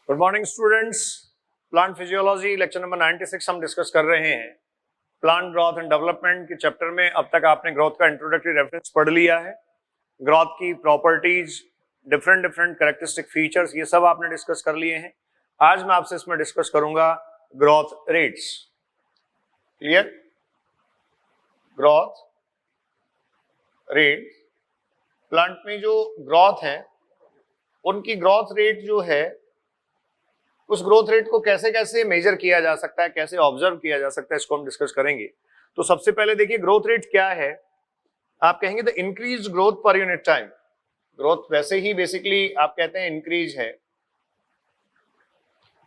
Good morning students. Plant physiology lecture number 96 हम discuss कर रहे हैं। प्लांट ग्रोथ एंड डेवलपमेंट के चैप्टर में अब तक आपने ग्रोथ का इंट्रोडक्टरी रेफरेंस पढ़ लिया है। ग्रोथ की properties, different different characteristic features, ये सब आपने डिस्कस कर लिए हैं। आज मैं आपसे इसमें डिस्कस करूंगा growth rates. Clear? Growth rate, plant में जो ग्रोथ है उनकी ग्रोथ रेट जो है, उस ग्रोथ रेट को कैसे कैसे मेजर किया जा सकता है, कैसे ऑब्जर्व किया जा सकता है, इसको हम डिस्कस करेंगे। तो सबसे पहले देखिए ग्रोथ रेट क्या है। आप कहेंगे the increase growth per unit time. Growth वैसे ही बेसिकली आप कहते हैं इंक्रीज है,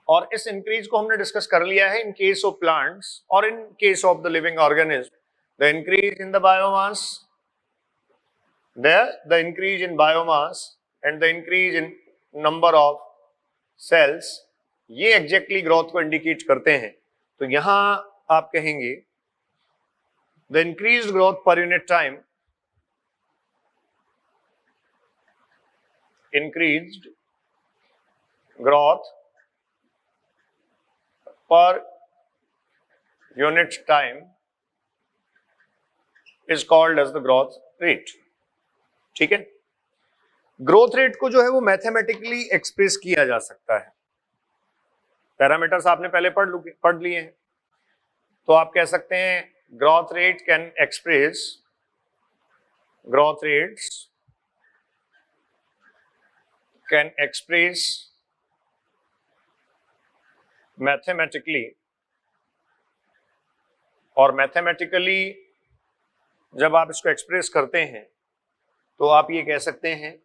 और इस इंक्रीज को हमने डिस्कस कर लिया है इन केस ऑफ प्लांट्स और in case of the living organism. The increase in the biomass, the increase in biomass and the increase in number of cells, ये एग्जैक्टली ग्रोथ को इंडिकेट करते हैं। तो यहां आप कहेंगे the increase growth per unit time, increased growth per unit time is called as the growth rate. ठीक है, ग्रोथ रेट को जो है वो मैथमेटिकली एक्सप्रेस किया जा सकता है। पैरामीटर्स आपने पहले पढ़ लिए हैं। तो आप कह सकते हैं growth rate can express, growth rates can express mathematically, और मैथमेटिकली जब आप इसको एक्सप्रेस करते हैं तो आप ये कह सकते हैं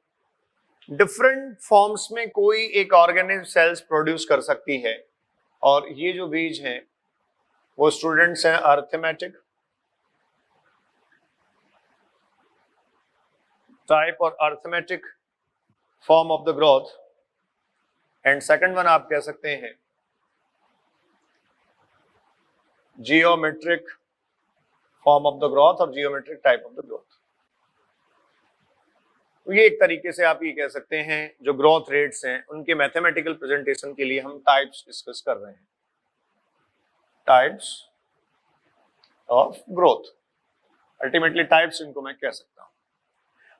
डिफरेंट फॉर्म्स में कोई एक ऑर्गेनिज्म सेल्स प्रोड्यूस कर सकती है, और ये जो बीज हैं वो स्टूडेंट्स हैं अर्थमेटिक टाइप और arithmetic form of the growth, and second one आप कह सकते हैं geometric form of the growth और geometric type of the growth. तो ये एक तरीके से आप ये कह सकते हैं जो ग्रोथ रेट्स हैं उनके मैथमेटिकल प्रेजेंटेशन के लिए हम टाइप्स डिस्कस कर रहे हैं, types of growth. Ultimately types इनको मैं कह सकता हूं।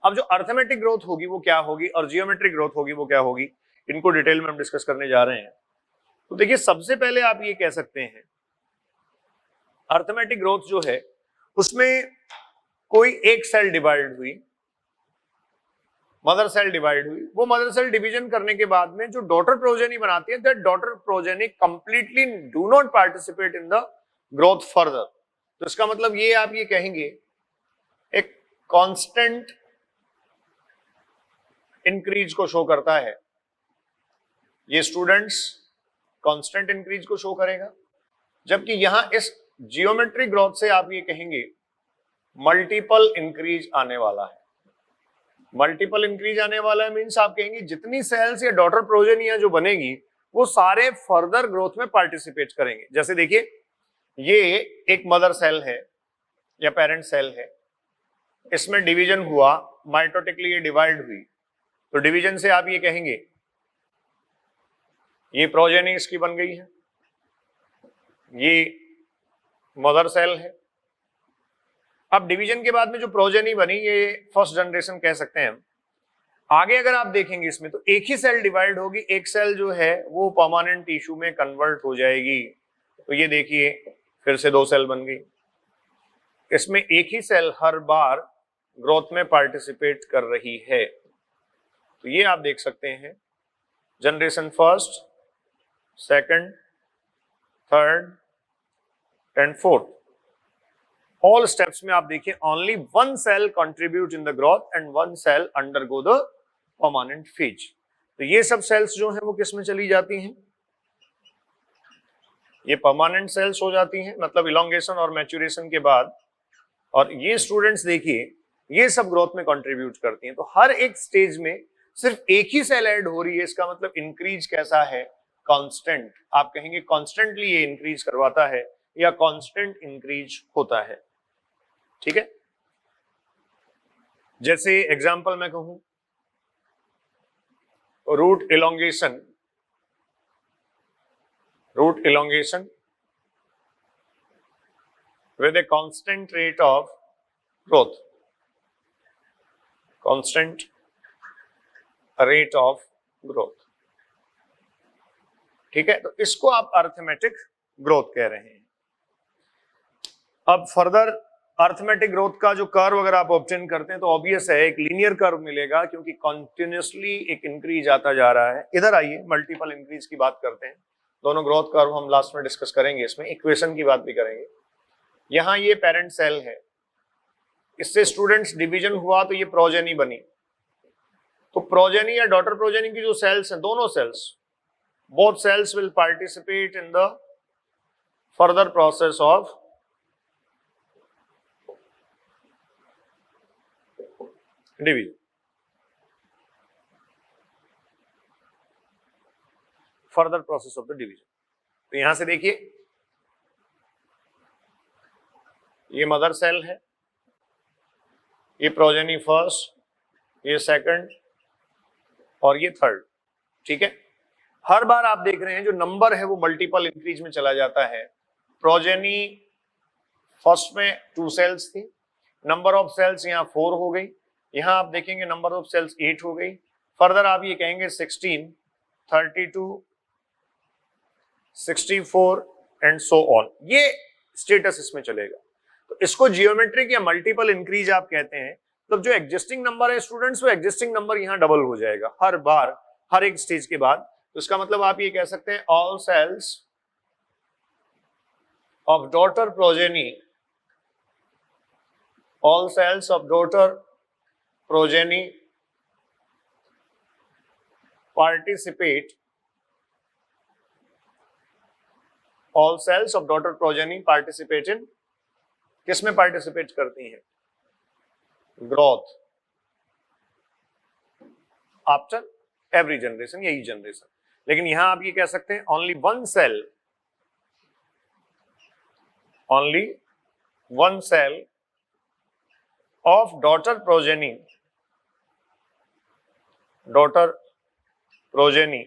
अब जो अर्थमेटिक ग्रोथ होगी वो क्या होगी और जियोमेट्रिक ग्रोथ होगी वो क्या होगी, इनको डिटेल में हम डिस्कस करने जा रहे हैं। तो देखिए सबसे पहले आप ये कह सकते हैं अर्थमेटिक ग्रोथ जो है उसमें कोई एक सेल डिवाइड हुई, मदर सेल डिवाइड हुई, वो मदर सेल डिवीजन करने के बाद में जो डॉटर प्रोजेनी बनाती है, that daughter progeny completely do not participate in the growth further. तो इसका मतलब ये आप ये कहेंगे एक कांस्टेंट इंक्रीज को शो करता है। ये स्टूडेंट्स कांस्टेंट इंक्रीज को शो करेगा, जबकि यहां इस जियोमेट्रिक ग्रोथ से आप ये कहेंगे मल्टीपल इंक्रीज आने वाला है। मल्टीपल इंक्रीज आने वाला है मींस आप कहेंगे जितनी सेल्स या डॉटर प्रोजेनिया जो बनेगी वो सारे फर्दर ग्रोथ में पार्टिसिपेट करेंगे। जैसे देखिए ये एक मदर सेल है या पेरेंट सेल है, इसमें डिवीजन हुआ, माइटोटिकली ये डिवाइड हुई, तो डिवीजन से आप ये कहेंगे ये प्रोजेनी इसकी बन गई है, ये मदर सेल है। अब डिवीजन के बाद में जो प्रोजेनी बनी ये फर्स्ट जनरेशन कह सकते हैं हम। आगे अगर आप देखेंगे इसमें तो एक ही सेल डिवाइड होगी, एक सेल जो है वो परमानेंट टिश्यू में कन्वर्ट हो जाएगी। तो ये देखिए फिर से दो सेल बन गई। इसमें एक ही सेल हर बार ग्रोथ में पार्टिसिपेट कर रही है। तो ये आप देख सकते हैं generation first, second, third and fourth, all steps में आप देखिए only one cell contribute in the growth and one cell undergo the permanent phase. तो ये सब सेल्स जो हैं वो किस में चली जाती हैं, ये परमानेंट सेल्स हो जाती हैं, मतलब इलोंगेशन और मैच्योरेशन के बाद। और ये स्टूडेंट्स देखिए ये सब ग्रोथ में कंट्रीब्यूट करती हैं। तो हर एक स्टेज में सिर्फ एक ही सेल ऐड हो रही है, इसका मतलब इंक्रीज कैसा है, कांस्टेंट। आप कहेंगे कांस्टेंटली ये इंक्रीज करवाता है या कांस्टेंट इंक्रीज होता है। ठीक है, जैसे एग्जांपल मैं कहूं root elongation root elongation with a constant rate of growth, constant rate of growth। ठीक है, तो इसको आप अर्थमेटिक ग्रोथ कह रहे हैं। अब फर्दर अर्थमेटिक ग्रोथ का जो कर्व अगर आप ऑब्टेन करते हैं तो ऑब्वियस है एक लीनियर कर्व मिलेगा, क्योंकि कॉन्टिन्यूसली एक इंक्रीज आता जा रहा है। इधर आइए मल्टीपल इंक्रीज की बात करते हैं। दोनों ग्रोथ कर्व हम लास्ट में डिस्कस करेंगे, इसमें इक्वेशन की बात भी करेंगे। यहाँ ये पेरेंट सेल है, इससे स्टूडेंट्स डिवीजन हुआ तो ये प्रोजेनी बनी। तो प्रोजेनी या डॉटर प्रोजेनी की जो सेल्स हैं, दोनों sales, both cells will participate in the further process of division। further process of the division। तो यहां से देखिए ये मदर सेल है, ये प्रोजेनी फर्स्ट, ये सेकंड और ये थर्ड। ठीक है, हर बार आप देख रहे हैं जो नंबर है वो मल्टीपल इंक्रीज में चला जाता है। प्रोजेनी फर्स्ट में 2 सेल्स थी, नंबर ऑफ सेल्स यहाँ 4 हो गई, यहाँ आप देखेंगे नंबर ऑफ सेल्स 8 हो गई। फर्दर आप ये कहेंगे 16, 32, 64 एंड सो ऑन, ये स्टेटस इसमें चलेगा। तो इसको जियोमेट्रिक या मल्टीपल इंक्रीज आप कहते हैं। तो जो एग्जिस्टिंग नंबर है स्टूडेंट्स, वो एग्जिस्टिंग नंबर यहाँ डबल हो जाएगा हर बार, हर एक स्टेज के बाद। तो इसका मतलब आप ये कह सकते हैं all cells of daughter progeny, all cells of daughter progeny participate, all cells of daughter progeny participate in, किसमें पार्टिसिपेट करती हैं? ग्रोथ आफ्टर एवरी जनरेशन, यही जनरेशन। लेकिन यहां आप ये कह सकते हैं only one cell, only one cell of daughter progeny, daughter progeny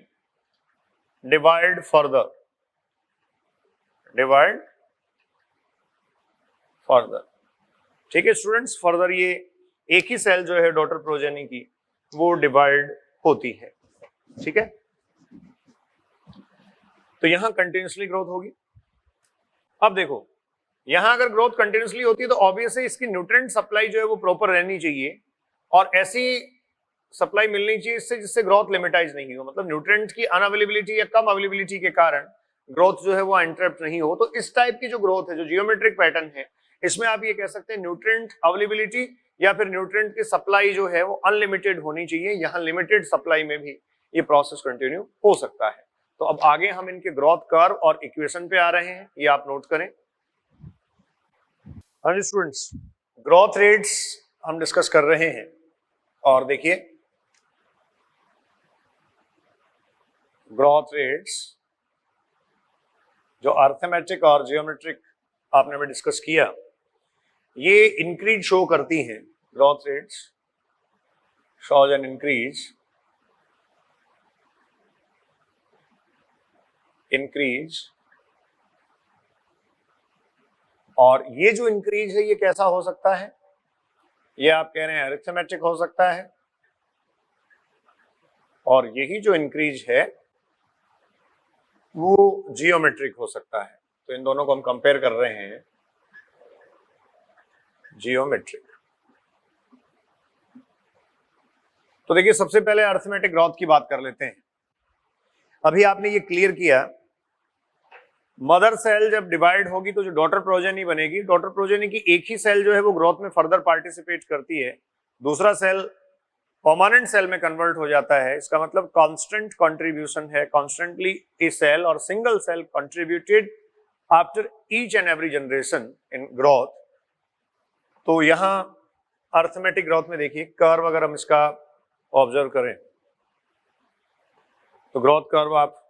divide further, divide further. ठीक है स्टूडेंट्स, फर्दर ये एक ही सेल जो है डॉटर प्रोजेनी की वो डिवाइड होती है। ठीक है, तो यहां कंटिन्यूसली ग्रोथ होगी। अब देखो यहां अगर ग्रोथ कंटिन्यूसली होती है तो ऑब्वियसली इसकी न्यूट्रिएंट सप्लाई जो है वो प्रॉपर रहनी चाहिए, और ऐसी सप्लाई मिलनी चाहिए इससे जिससे ग्रोथ लिमिटाइज नहीं हो, मतलब न्यूट्रिएंट की अनअवेलेबिलिटी या कम अवेलेबिलिटी के कारण ग्रोथ जो है वो इंटरप्ट नहीं हो। तो इस टाइप की जो ग्रोथ है, जो जियोमेट्रिक पैटर्न है, इसमें आप ये कह सकते हैं न्यूट्रिएंट अवेलेबिलिटी या फिर न्यूट्रिएंट की सप्लाई जो है वो अनलिमिटेड होनी चाहिए। यहाँ लिमिटेड सप्लाई में भी ये प्रोसेस कंटिन्यू हो सकता है। तो अब आगे हम इनके ग्रोथ कर्व और इक्वेशन पे आ रहे हैं, ये आप नोट करें। हाँ जी स्टूडेंट्स, ग्रोथ रेट्स हम डिस्कस कर रहे हैं, और देखिए ग्रोथ रेट्स जो अर्थमेटिक और जियोमेट्रिक आपने भी डिस्कस किया, ये इंक्रीज शो करती हैं। Growth rates shows an increase, increase, और ये जो इंक्रीज है ये कैसा हो सकता है? ये आप कह रहे हैं अरिथमेटिक हो सकता है, और यही जो इंक्रीज है वो जियोमेट्रिक हो सकता है। तो इन दोनों को हम कंपेयर कर रहे हैं, जियोमेट्रिक। तो देखिए सबसे पहले अरिथमेटिक ग्रोथ की बात कर लेते हैं। अभी आपने ये क्लियर किया, मदर सेल जब डिवाइड होगी तो जो डॉटर प्रोजेनी बनेगी, डॉटर प्रोजेनी की एक ही सेल जो है वो ग्रोथ में फर्दर पार्टिसिपेट करती है, दूसरा सेल परमानेंट सेल में कन्वर्ट हो जाता है। इसका मतलब कांस्टेंट कंट्रीब्यूशन है, कॉन्स्टेंटली ए सेल और single cell contributed after each and every generation in growth. तो यहां अरिथमेटिक ग्रोथ में देखिए कर्व अगर हम इसका ऑब्जर्व करें तो ग्रोथ कर्व आप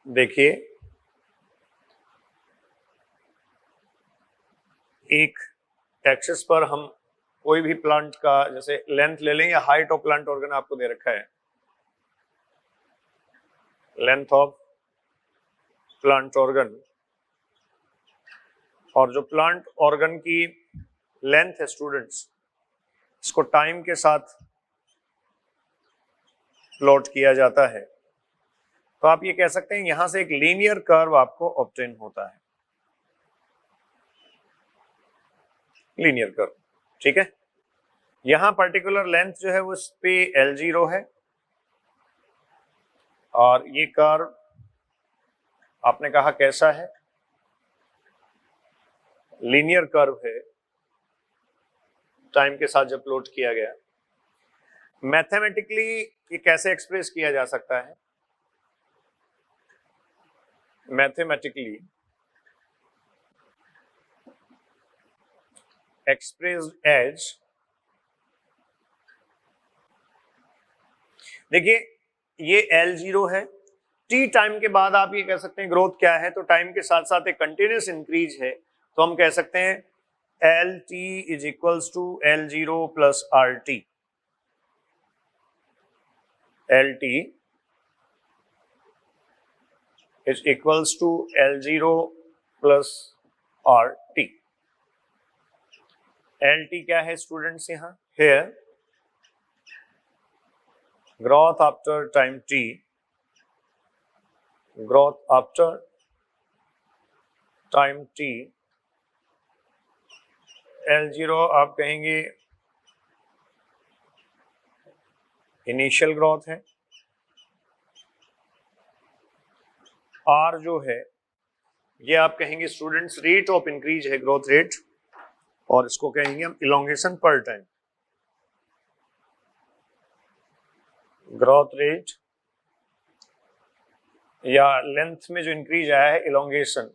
देखिए, एक एक्सिस पर हम कोई भी प्लांट का जैसे लेंथ ले लें या हाइट ऑफ प्लांट ऑर्गन आपको दे रखा है, लेंथ ऑफ प्लांट ऑर्गन, और जो प्लांट ऑर्गन की लेंथ है स्टूडेंट्स, इसको टाइम के साथ प्लॉट किया जाता है, तो आप ये कह सकते हैं यहां से एक लीनियर कर्व आपको ऑब्टेन होता है, लीनियर कर्व। ठीक है, यहां पर्टिकुलर लेंथ जो है वो इस पे L0 है, और ये कर्व आपने कहा कैसा है, लीनियर कर्व है, टाइम के साथ जब प्लॉट किया गया। मैथमेटिकली ये कैसे एक्सप्रेस किया जा सकता है, मैथमेटिकली एक्सप्रेस्ड एज, देखिए ये L0 है, T टाइम के बाद आप ये कह सकते हैं ग्रोथ क्या है, तो टाइम के साथ साथ एक कंटिन्यूस इंक्रीज है, तो हम कह सकते हैं LT is equals to L0 plus RT, LT is equals to L0 plus RT। LT क्या है स्टूडेंट्स, यहाँ here growth after time t, growth after time t, L0 आप कहेंगे इनिशियल ग्रोथ है, R जो है ये आप कहेंगे स्टूडेंट्स रेट ऑफ इंक्रीज है, ग्रोथ रेट, और इसको कहेंगे हम इलोंगेशन पर टाइम, ग्रोथ रेट या लेंथ में जो इंक्रीज आया है इलोंगेशन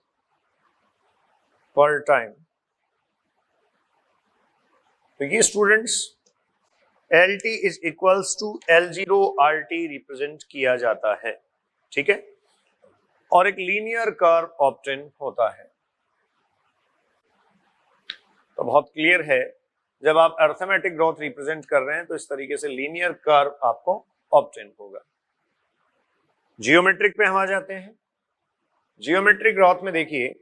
पर टाइम। तो ये students LT is equals to L0 RT represent किया जाता है। ठीक है, और एक लीनियर कर्व ऑब्टेन होता है। तो बहुत क्लियर है, जब आप अरिथमेटिक ग्रोथ रिप्रेजेंट कर रहे हैं तो इस तरीके से लीनियर कर्व आपको ऑब्टेन होगा। जियोमेट्रिक पे हम आ जाते हैं। जियोमेट्रिक ग्रोथ में देखिए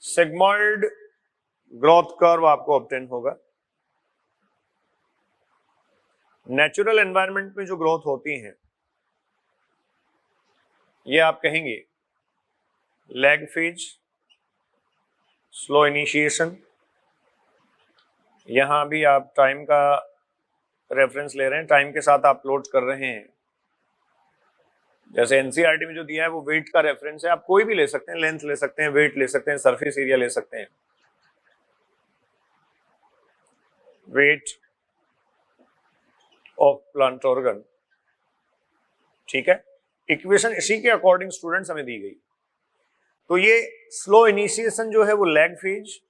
सिग्मॉइड ग्रोथ कर्व आपको ऑब्टेन होगा। नेचुरल एनवायरनमेंट में जो ग्रोथ होती है ये आप कहेंगे लैग फेज, स्लो इनिशिएशन, यहां भी आप टाइम का रेफरेंस ले रहे हैं, टाइम के साथ आप प्लॉट कर रहे हैं। जैसे एनसीईआरटी में जो दिया है वो वेट का रेफरेंस है, आप कोई भी ले सकते हैं, लेंथ ले सकते हैं, वेट ले सकते हैं, सरफेस एरिया ले सकते हैं, वेट ऑफ प्लांट ऑर्गन। ठीक है, इक्वेशन इसी के अकॉर्डिंग स्टूडेंट्स हमें दी गई। तो ये स्लो इनिशिएशन जो है वो लैग फेज,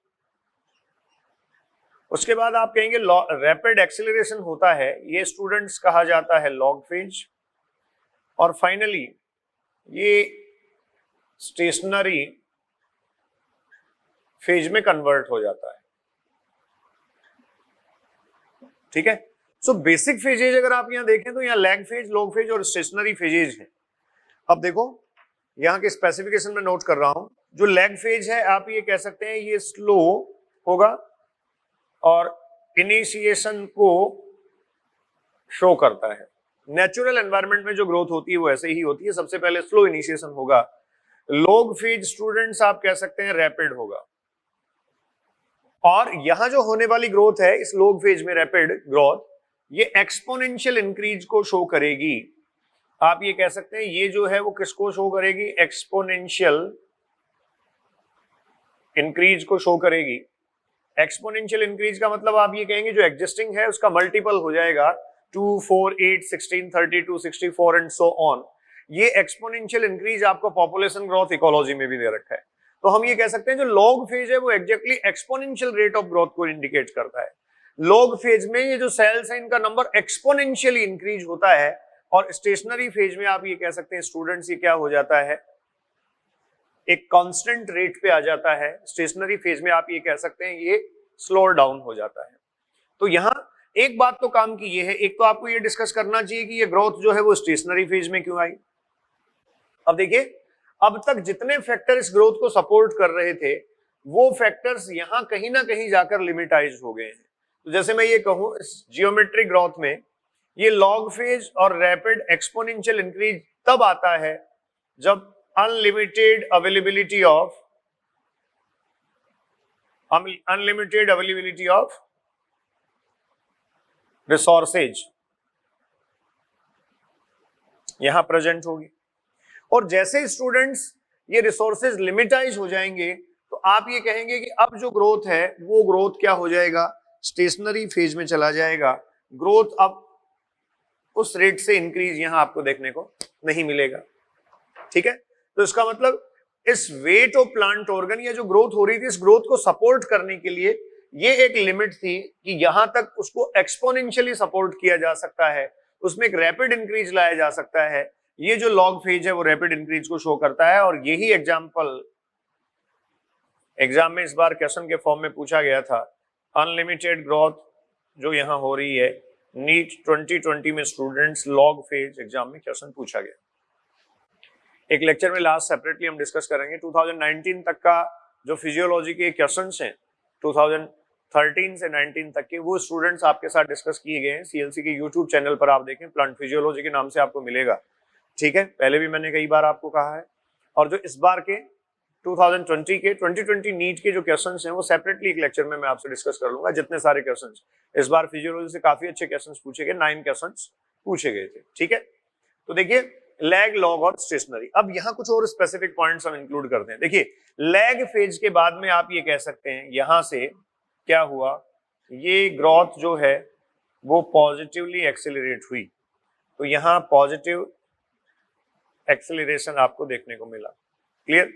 उसके बाद आप कहेंगे रैपिड एक्सेलरेशन होता है, ये स्टूडेंट्स कहा जाता है लॉग फेज, और फाइनली ये स्टेशनरी फेज में कन्वर्ट हो जाता है। ठीक है, सो बेसिक फेजेज अगर आप यहां देखें तो यहां लैग फेज, लॉग फेज और स्टेशनरी फेजेज है। अब देखो यहां के स्पेसिफिकेशन में नोट कर रहा हूं, जो लैग फेज है आप ये कह सकते हैं ये स्लो होगा और इनिशिएशन को शो करता है। नेचुरल एनवायरनमेंट में जो ग्रोथ होती है वो ऐसे ही होती है, सबसे पहले स्लो इनिशिएशन होगा। लॉग फेज स्टूडेंट्स आप कह सकते हैं रैपिड होगा, और यहां जो होने वाली ग्रोथ है इस लॉग फेज में रैपिड ग्रोथ, ये एक्सपोनेंशियल इंक्रीज को शो करेगी। आप ये कह सकते हैं ये जो है वो किसको शो करेगी, एक्सपोनेंशियल इंक्रीज को शो करेगी। एक्सपोनेंशियल इंक्रीज का मतलब आप ये कहेंगे जो एग्जिस्टिंग है उसका मल्टीपल हो जाएगा, 2, 4, 8, 16, 32, 64 एंड सो ऑन। ये एक्सपोनेंशियल इंक्रीज आपको पॉपुलेशन ग्रोथ इकोलॉजी में भी दे रखा है। तो हम ये कह सकते हैं जो लॉग फेज है वो exactly exponential rate of growth को इंडिकेट करता है। लॉग फेज में ये जो सेल्स है इनका नंबर एक्सपोनेंशियली इंक्रीज होता है, और स्टेशनरी फेज में आप ये कह सकते हैं स्टूडेंट्स ये क्या हो जाता है, एक कांस्टेंट रेट पे आ जाता है। स्टेशनरी फेज में आप ये कह सकते हैं ये स्लो डाउन हो जाता है। तो यहां एक बात तो काम की ये है, एक तो आपको ये डिस्कस करना चाहिए कि ये ग्रोथ जो है वो स्टेशनरी फेज में क्यों आई। अब देखिए अब तक जितने फैक्टर इस ग्रोथ को सपोर्ट कर रहे थे वो फैक्टर्स यहां कहीं ना कहीं जाकर लिमिटाइज हो गए हैं। तो जैसे मैं ये कहूं, इस जियोमेट्रिक ग्रोथ में ये लॉग फेज और रैपिड एक्सपोनेंशियल इंक्रीज तब आता है जब अनलिमिटेड अवेलेबिलिटी ऑफ रिसोर्सेज यहां प्रेजेंट होगी। और जैसे स्टूडेंट्स ये रिसोर्सेज लिमिटाइज हो जाएंगे तो आप ये कहेंगे कि अब जो ग्रोथ है वो ग्रोथ क्या हो जाएगा, स्टेशनरी फेज में चला जाएगा। ग्रोथ अब उस रेट से इंक्रीज यहां आपको देखने को नहीं मिलेगा। ठीक है, तो इसका मतलब इस वेट ऑफ प्लांट ऑर्गन या जो ग्रोथ हो रही थी इस ग्रोथ को सपोर्ट करने के लिए ये एक लिमिट थी कि यहां तक उसको एक्सपोनेंशियली सपोर्ट किया जा सकता है, उसमें एक रैपिड इंक्रीज लाया जा सकता है। ये जो लॉग फेज है वो रैपिड इंक्रीज को शो करता है। और यही एग्जांपल एग्जाम में इस बार क्वेश्चन के फॉर्म में पूछा गया था। अनलिमिटेड ग्रोथ जो यहां हो रही है, नीट 2020 में स्टूडेंट्स लॉग फेज एग्जाम में क्वेश्चन पूछा गया। एक लेक्चर में लास्ट सेपरेटली हम डिस्कस करेंगे 2019 तक का जो फिजियोलॉजी के क्वेश्चंस हैं 2013 से 19 तक के, वो स्टूडेंट्स आपके साथ डिस्कस किए गए हैं। सीएलसी के यूट्यूब चैनल पर आप देखें, प्लांट फिजियोलॉजी के नाम से आपको मिलेगा। ठीक है, पहले भी मैंने कई बार आपको कहा है। और जो इस बार के 2020 नीट के जो क्वेश्चंस हैं वो सेपरेटली एक लेक्चर में मैं आपसे डिस्कस कर लूंगा। जितने सारे क्वेश्चंस इस बार फिजियोलॉजी से काफी अच्छे क्वेश्चंस पूछे गए, 9 क्वेश्चंस पूछे गए थे। ठीक है, तो देखिए लैग, लॉग और स्टेशनरी। अब यहाँ कुछ और स्पेसिफिक पॉइंट्स हम इंक्लूड करते हैं। देखिए लैग फेज के बाद में आप ये कह सकते हैं यहां से क्या हुआ, ये ग्रोथ जो है वो पॉजिटिवली एक्सेलरेट हुई, तो यहां पॉजिटिव एक्सेलरेशन आपको देखने को मिला। क्लियर?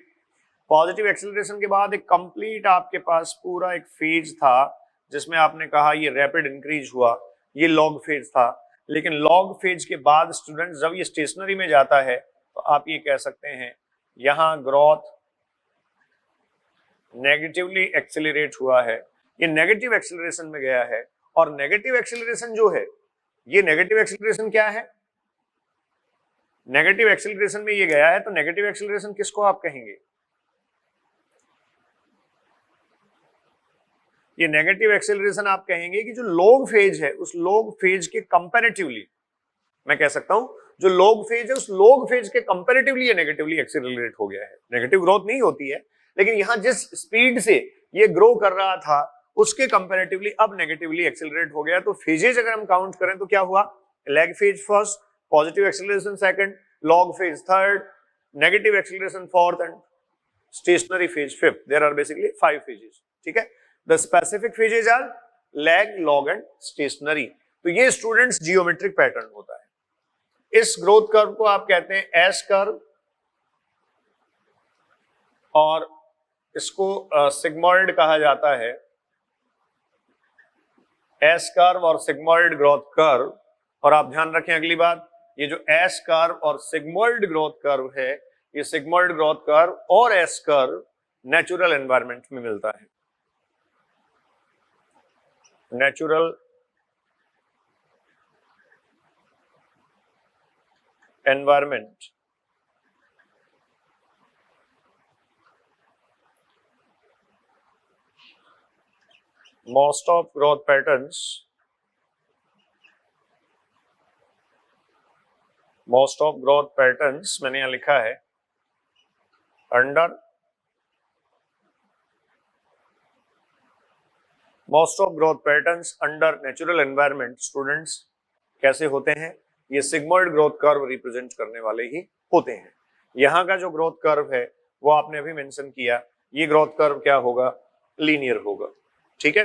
पॉजिटिव एक्सेलरेशन के बाद एक कंप्लीट आपके पास पूरा एक फेज था जिसमें आपने कहा ये रैपिड इंक्रीज हुआ, ये लॉग फेज था। लेकिन लॉग फेज के बाद स्टूडेंट जब ये स्टेशनरी में जाता है तो आप ये कह सकते हैं यहां ग्रोथ नेगेटिवली एक्सेलरेट हुआ है, ये नेगेटिव एक्सेलरेशन में गया है। और नेगेटिव एक्सेलरेशन जो है, ये नेगेटिव एक्सेलरेशन क्या है, नेगेटिव एक्सेलरेशन में ये गया है, तो नेगेटिव एक्सेलरेशन किसको आप कहेंगे, ये नेगेटिव एक्सेलरेशन आप कहेंगे कि जो लॉग फेज है उस लॉग फेज के कंपैरेटिवली, मैं कह सकता हूं जो लॉग फेज है उस लॉग फेज के कंपैरेटिवली ये नेगेटिवली एक्सेलरेट हो गया है। नेगेटिव ग्रोथ नहीं होती है, लेकिन यहां जिस स्पीड से ये ग्रो कर रहा था उसके कंपैरेटिवली अब नेगेटिवली एक्सेलरेट हो गया। तो फेजेज अगर हम काउंट करें तो क्या हुआ, lag phase first, positive acceleration second, log phase third, negative acceleration fourth and stationary phase fifth. There are basically 5 phases. ठीक है, the specific phases are lag, log and stationary. तो ये स्टूडेंट्स जियोमेट्रिक पैटर्न होता है। इस growth curve को आप कहते हैं एस कर्व, और इसको सिग्मॉइड कहा जाता है, एस कर्व और सिग्मॉइड ग्रोथ कर्व। और आप ध्यान रखें अगली बात, ये जो एस कर्व और सिग्मॉइड ग्रोथ कर्व है, ये सिग्मॉइड ग्रोथ कर्व और एस कर्व नेचुरल एनवायरनमेंट में मिलता है। Natural environment most of growth patterns मैंने यहां लिखा है under most of growth patterns under natural environment students कैसे होते हैं, ये सिग्मॉइड ग्रोथ कर्व रिप्रेजेंट करने वाले ही होते हैं। यहाँ का जो ग्रोथ कर्व है वो आपने अभी मेंशन किया, ये ग्रोथ कर्व क्या होगा, लीनियर होगा। ठीक है,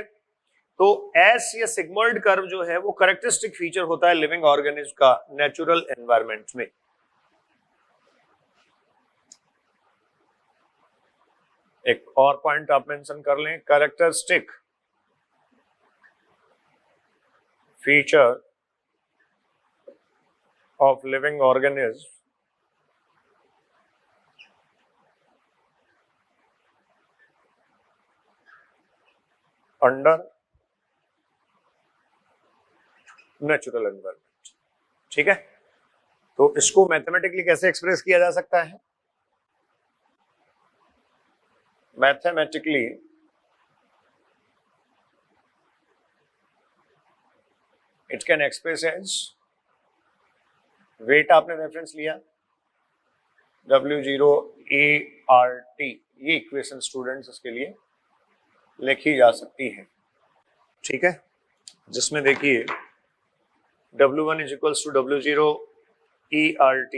तो एस या सिग्मॉइड कर्व जो है वो कैरेक्टरिस्टिक फीचर होता है लिविंग ऑर्गेनिज्म का नेचुरल एनवायरनमेंट में। एक और पॉइंट आप मेंशन कर लें, characteristic feature of living organism under natural environment. ठीक है, तो इसको मैथमेटिकली कैसे एक्सप्रेस किया जा सकता है, mathematically it can express as, weight आपने रेफरेंस लिया W0ART, ये इक्वेशन स्टूडेंट्स इसके लिए लिखी जा सकती है, ठीक है, जिसमें देखिए W1 is equals to W0ERT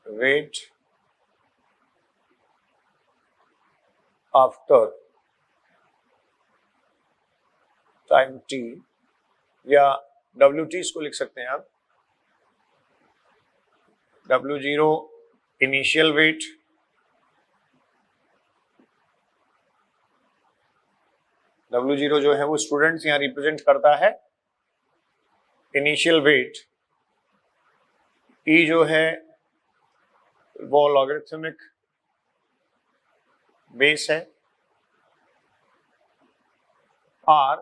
weight after time t, या WT इसको लिख सकते हैं आप, W0 इनिशियल वेट, W0 जो है वो स्टूडेंट्स यहां रिप्रेजेंट करता है इनिशियल वेट, E जो है वो लॉगरिथमिक बेस है, R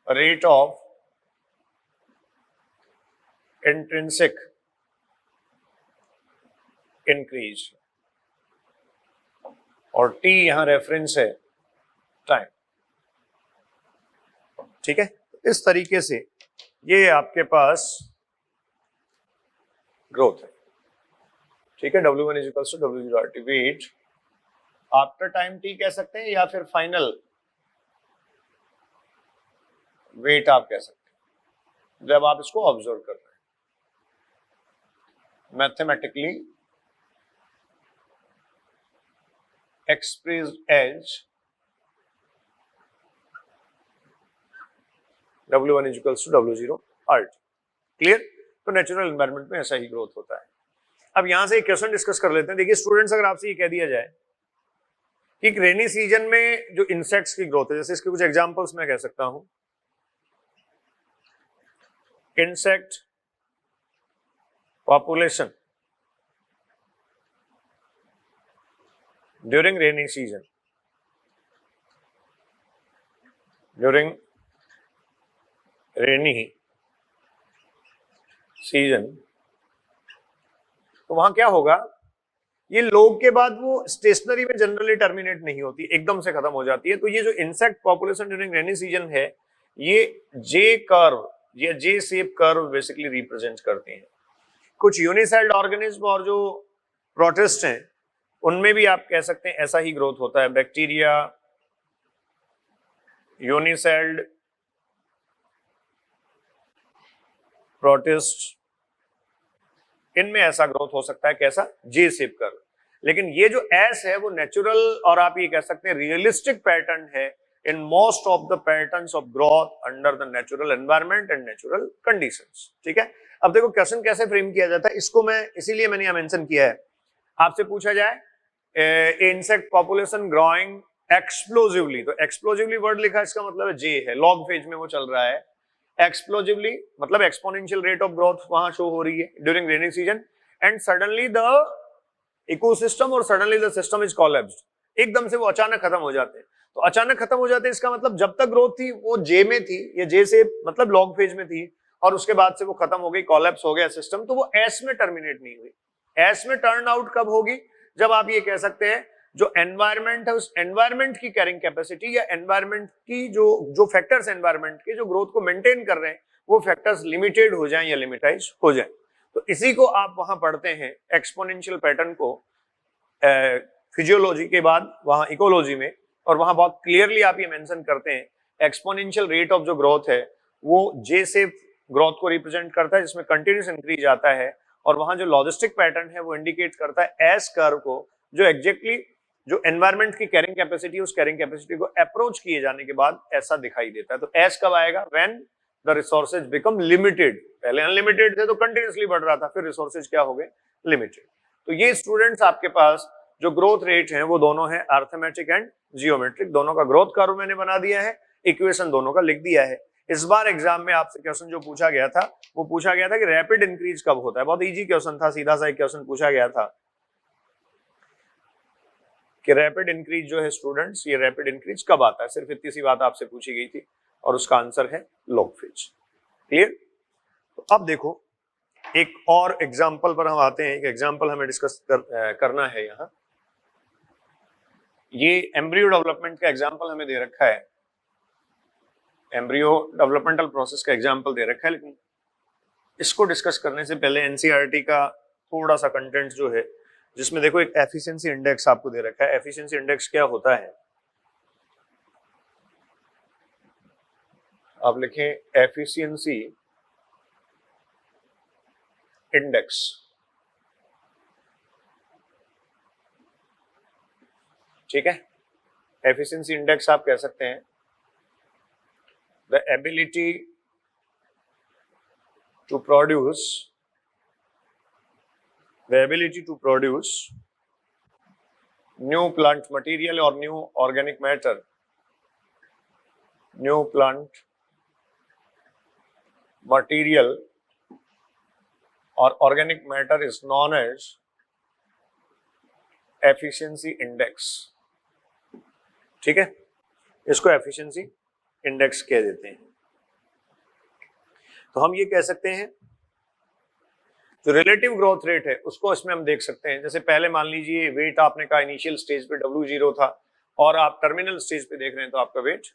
rate of intrinsic increase, और T यहां रेफरेंस है टाइम, ठीक है। इस तरीके से ये आपके पास ग्रोथ है, ठीक है। W1 is equals to W0RT, weight after time t कह सकते हैं, या फिर फाइनल वेट आप कह सकते हैं, जब आप इसको ऑब्जर्व कर रहे हैं। Mathematically expressed as W1 is equals to W0RT, clear. तो नेचुरल एनवायरनमेंट में ऐसा ही ग्रोथ होता है। अब यहां से एक क्वेश्चन डिस्कस कर लेते हैं। देखिए स्टूडेंट्स, अगर आपसे ये कह दिया जाए कि रेनी सीजन में जो इंसेक्ट्स की ग्रोथ है, जैसे इसके कुछ एग्जांपल्स मैं कह सकता हूं, insect population during rainy season, during rainy season, तो वहां क्या होगा, ये लोग के बाद वो स्टेशनरी में जनरली टर्मिनेट नहीं होती, एकदम से खत्म हो जाती है। तो ये जो insect population during rainy season है, ये जे कर्व या जे शेप कर्व बेसिकली रिप्रेजेंट करते हैं। कुछ यूनिसेल्ड ऑर्गेनिज्म और जो प्रोटिस्ट हैं उनमें भी आप कह सकते हैं ऐसा ही ग्रोथ होता है। बैक्टीरिया, यूनिसेल्ड, प्रोटिस्ट, इनमें ऐसा ग्रोथ हो सकता है, कैसा, जे शेप कर्व। लेकिन ये जो एस है वो नेचुरल और आप ये कह सकते हैं रियलिस्टिक पैटर्न है in most of the patterns of growth under the natural environment and natural conditions, ठीक है। अब देखो क्वेश्चन कैसे फ्रेम किया जाता है, इसको मैं इसीलिए मैंने यहां मेंशन किया है। आपसे पूछा जाए इंसेक्ट पॉपुलेशन ग्रोइंग एक्सप्लोजिवली, तो एक्सप्लोजिवली वर्ड लिखा, इसका मतलब है जे है, लॉग फेज में वो चल रहा है। एक्सप्लोजिवली मतलब एक्सपोनेंशियल रेट ऑफ ग्रोथ वहां शो हो रही है during rainy season, and suddenly the ecosystem और suddenly the system is collapsed, एकदम से वो अचानक खत्म हो जाते हैं। तो अचानक खत्म हो जाते हैं, इसका मतलब जब तक ग्रोथ थी वो जे में थी, ये जे से मतलब लॉग फेज में थी, और उसके बाद से वो खत्म हो गई, कोलैप्स हो गया सिस्टम, तो वो एस में टर्मिनेट नहीं हुई। एस में टर्न आउट कब होगी, जब आप ये कह सकते हैं जो एनवायरमेंट है उस एनवायरमेंट की कैरिंग कैपेसिटी या एनवायरमेंट की जो फैक्टर्स एनवायरमेंट के जो ग्रोथ को मेंटेन कर रहे हैं वो फैक्टर्स लिमिटेड हो जाएं या लिमिटाइज हो जाएं। तो इसी को आप वहां पढ़ते हैं एक्सपोनेंशियल पैटर्न को फिजियोलॉजी के बाद वहां इकोलॉजी में, और वहां बहुत क्लियरली आप ये मेंशन करते हैं एक्सपोनेंशियल रेट ऑफ जो ग्रोथ है वो जे से ग्रोथ को रिप्रेजेंट करता है, जिसमें कंटिन्यूस इंक्रीज आता है, और वहां जो लॉजिस्टिक पैटर्न है वो इंडिकेट करता है एस कर्व को, जो एग्जैक्टली जो एनवायरमेंट की कैरिंग कैपेसिटी, उस कैरिंग कैपेसिटी को अप्रोच किए जाने के बाद ऐसा दिखाई देता है। तो एस कब आएगा, when the resources become limited. पहले अनलिमिटेड थे तो कंटिन्यूसली बढ़ रहा था, फिर रिसोर्सेज क्या हो गए, लिमिटेड। तो ये स्टूडेंट्स आपके पास जो ग्रोथ रेट है वो दोनों है अर्थमेटिक एंड जियोमेट्रिक, दोनों का ग्रोथ कर्व मैंने बना दिया है, इक्वेशन दोनों का लिख दिया है। इस बार एग्जाम में आपसे क्वेश्चन जो पूछा गया था वो पूछा गया था कि रैपिड इंक्रीज कब होता है। बहुत इजी क्वेश्चन था, सीधा सा एक क्वेश्चन पूछा गया था कि रैपिड इंक्रीज जो है स्टूडेंट्स, ये रैपिड इंक्रीज कब आता है, सिर्फ इतनी सी बात आपसे पूछी गई थी और उसका आंसर है लॉग फेज। क्लियर? तो अब देखो एक और एग्जाम्पल पर हम आते हैं, एक एग्जाम्पल हमें डिस्कस करना है यहाँ। ये एम्ब्रियो डेवलपमेंट का एग्जाम्पल हमें दे रखा है, एम्ब्रियो डेवलपमेंटल प्रोसेस का एग्जाम्पल दे रखा है, लेकिन इसको डिस्कस करने से पहले एनसीईआरटी का थोड़ा सा कंटेंट जो है, जिसमें देखो एक एफिशिएंसी इंडेक्स आपको दे रखा है। एफिशिएंसी इंडेक्स क्या होता है? आप लिखें एफिशिएंसी इंडेक्स। ठीक है, एफिशिएंसी इंडेक्स आप कह सकते हैं the ability to produce new plant material or new organic matter, new plant material or organic matter is known as efficiency index। ठीक है, इसको efficiency index कह देते हैं। तो हम ये कह सकते हैं जो रिलेटिव ग्रोथ रेट है उसको इसमें हम देख सकते हैं। जैसे पहले मान लीजिए वेट आपने कहा इनिशियल स्टेज पे W0 था और आप टर्मिनल स्टेज पे देख रहे हैं, तो आपका वेट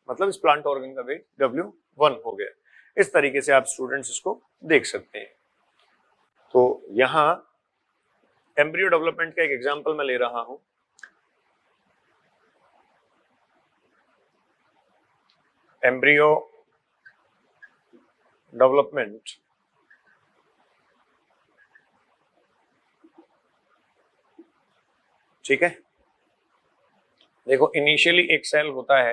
मतलब इस प्लांट ऑर्गन का वेट W1 हो गया। इस तरीके से आप स्टूडेंट्स इसको देख सकते हैं। तो यहाँ एम्ब्रियो डेवलपमेंट का एक एग्जांपल मैं ले रहा हूं। एम्ब्रियो डेवलपमेंट ठीक है, देखो इनिशियली एक सेल होता है,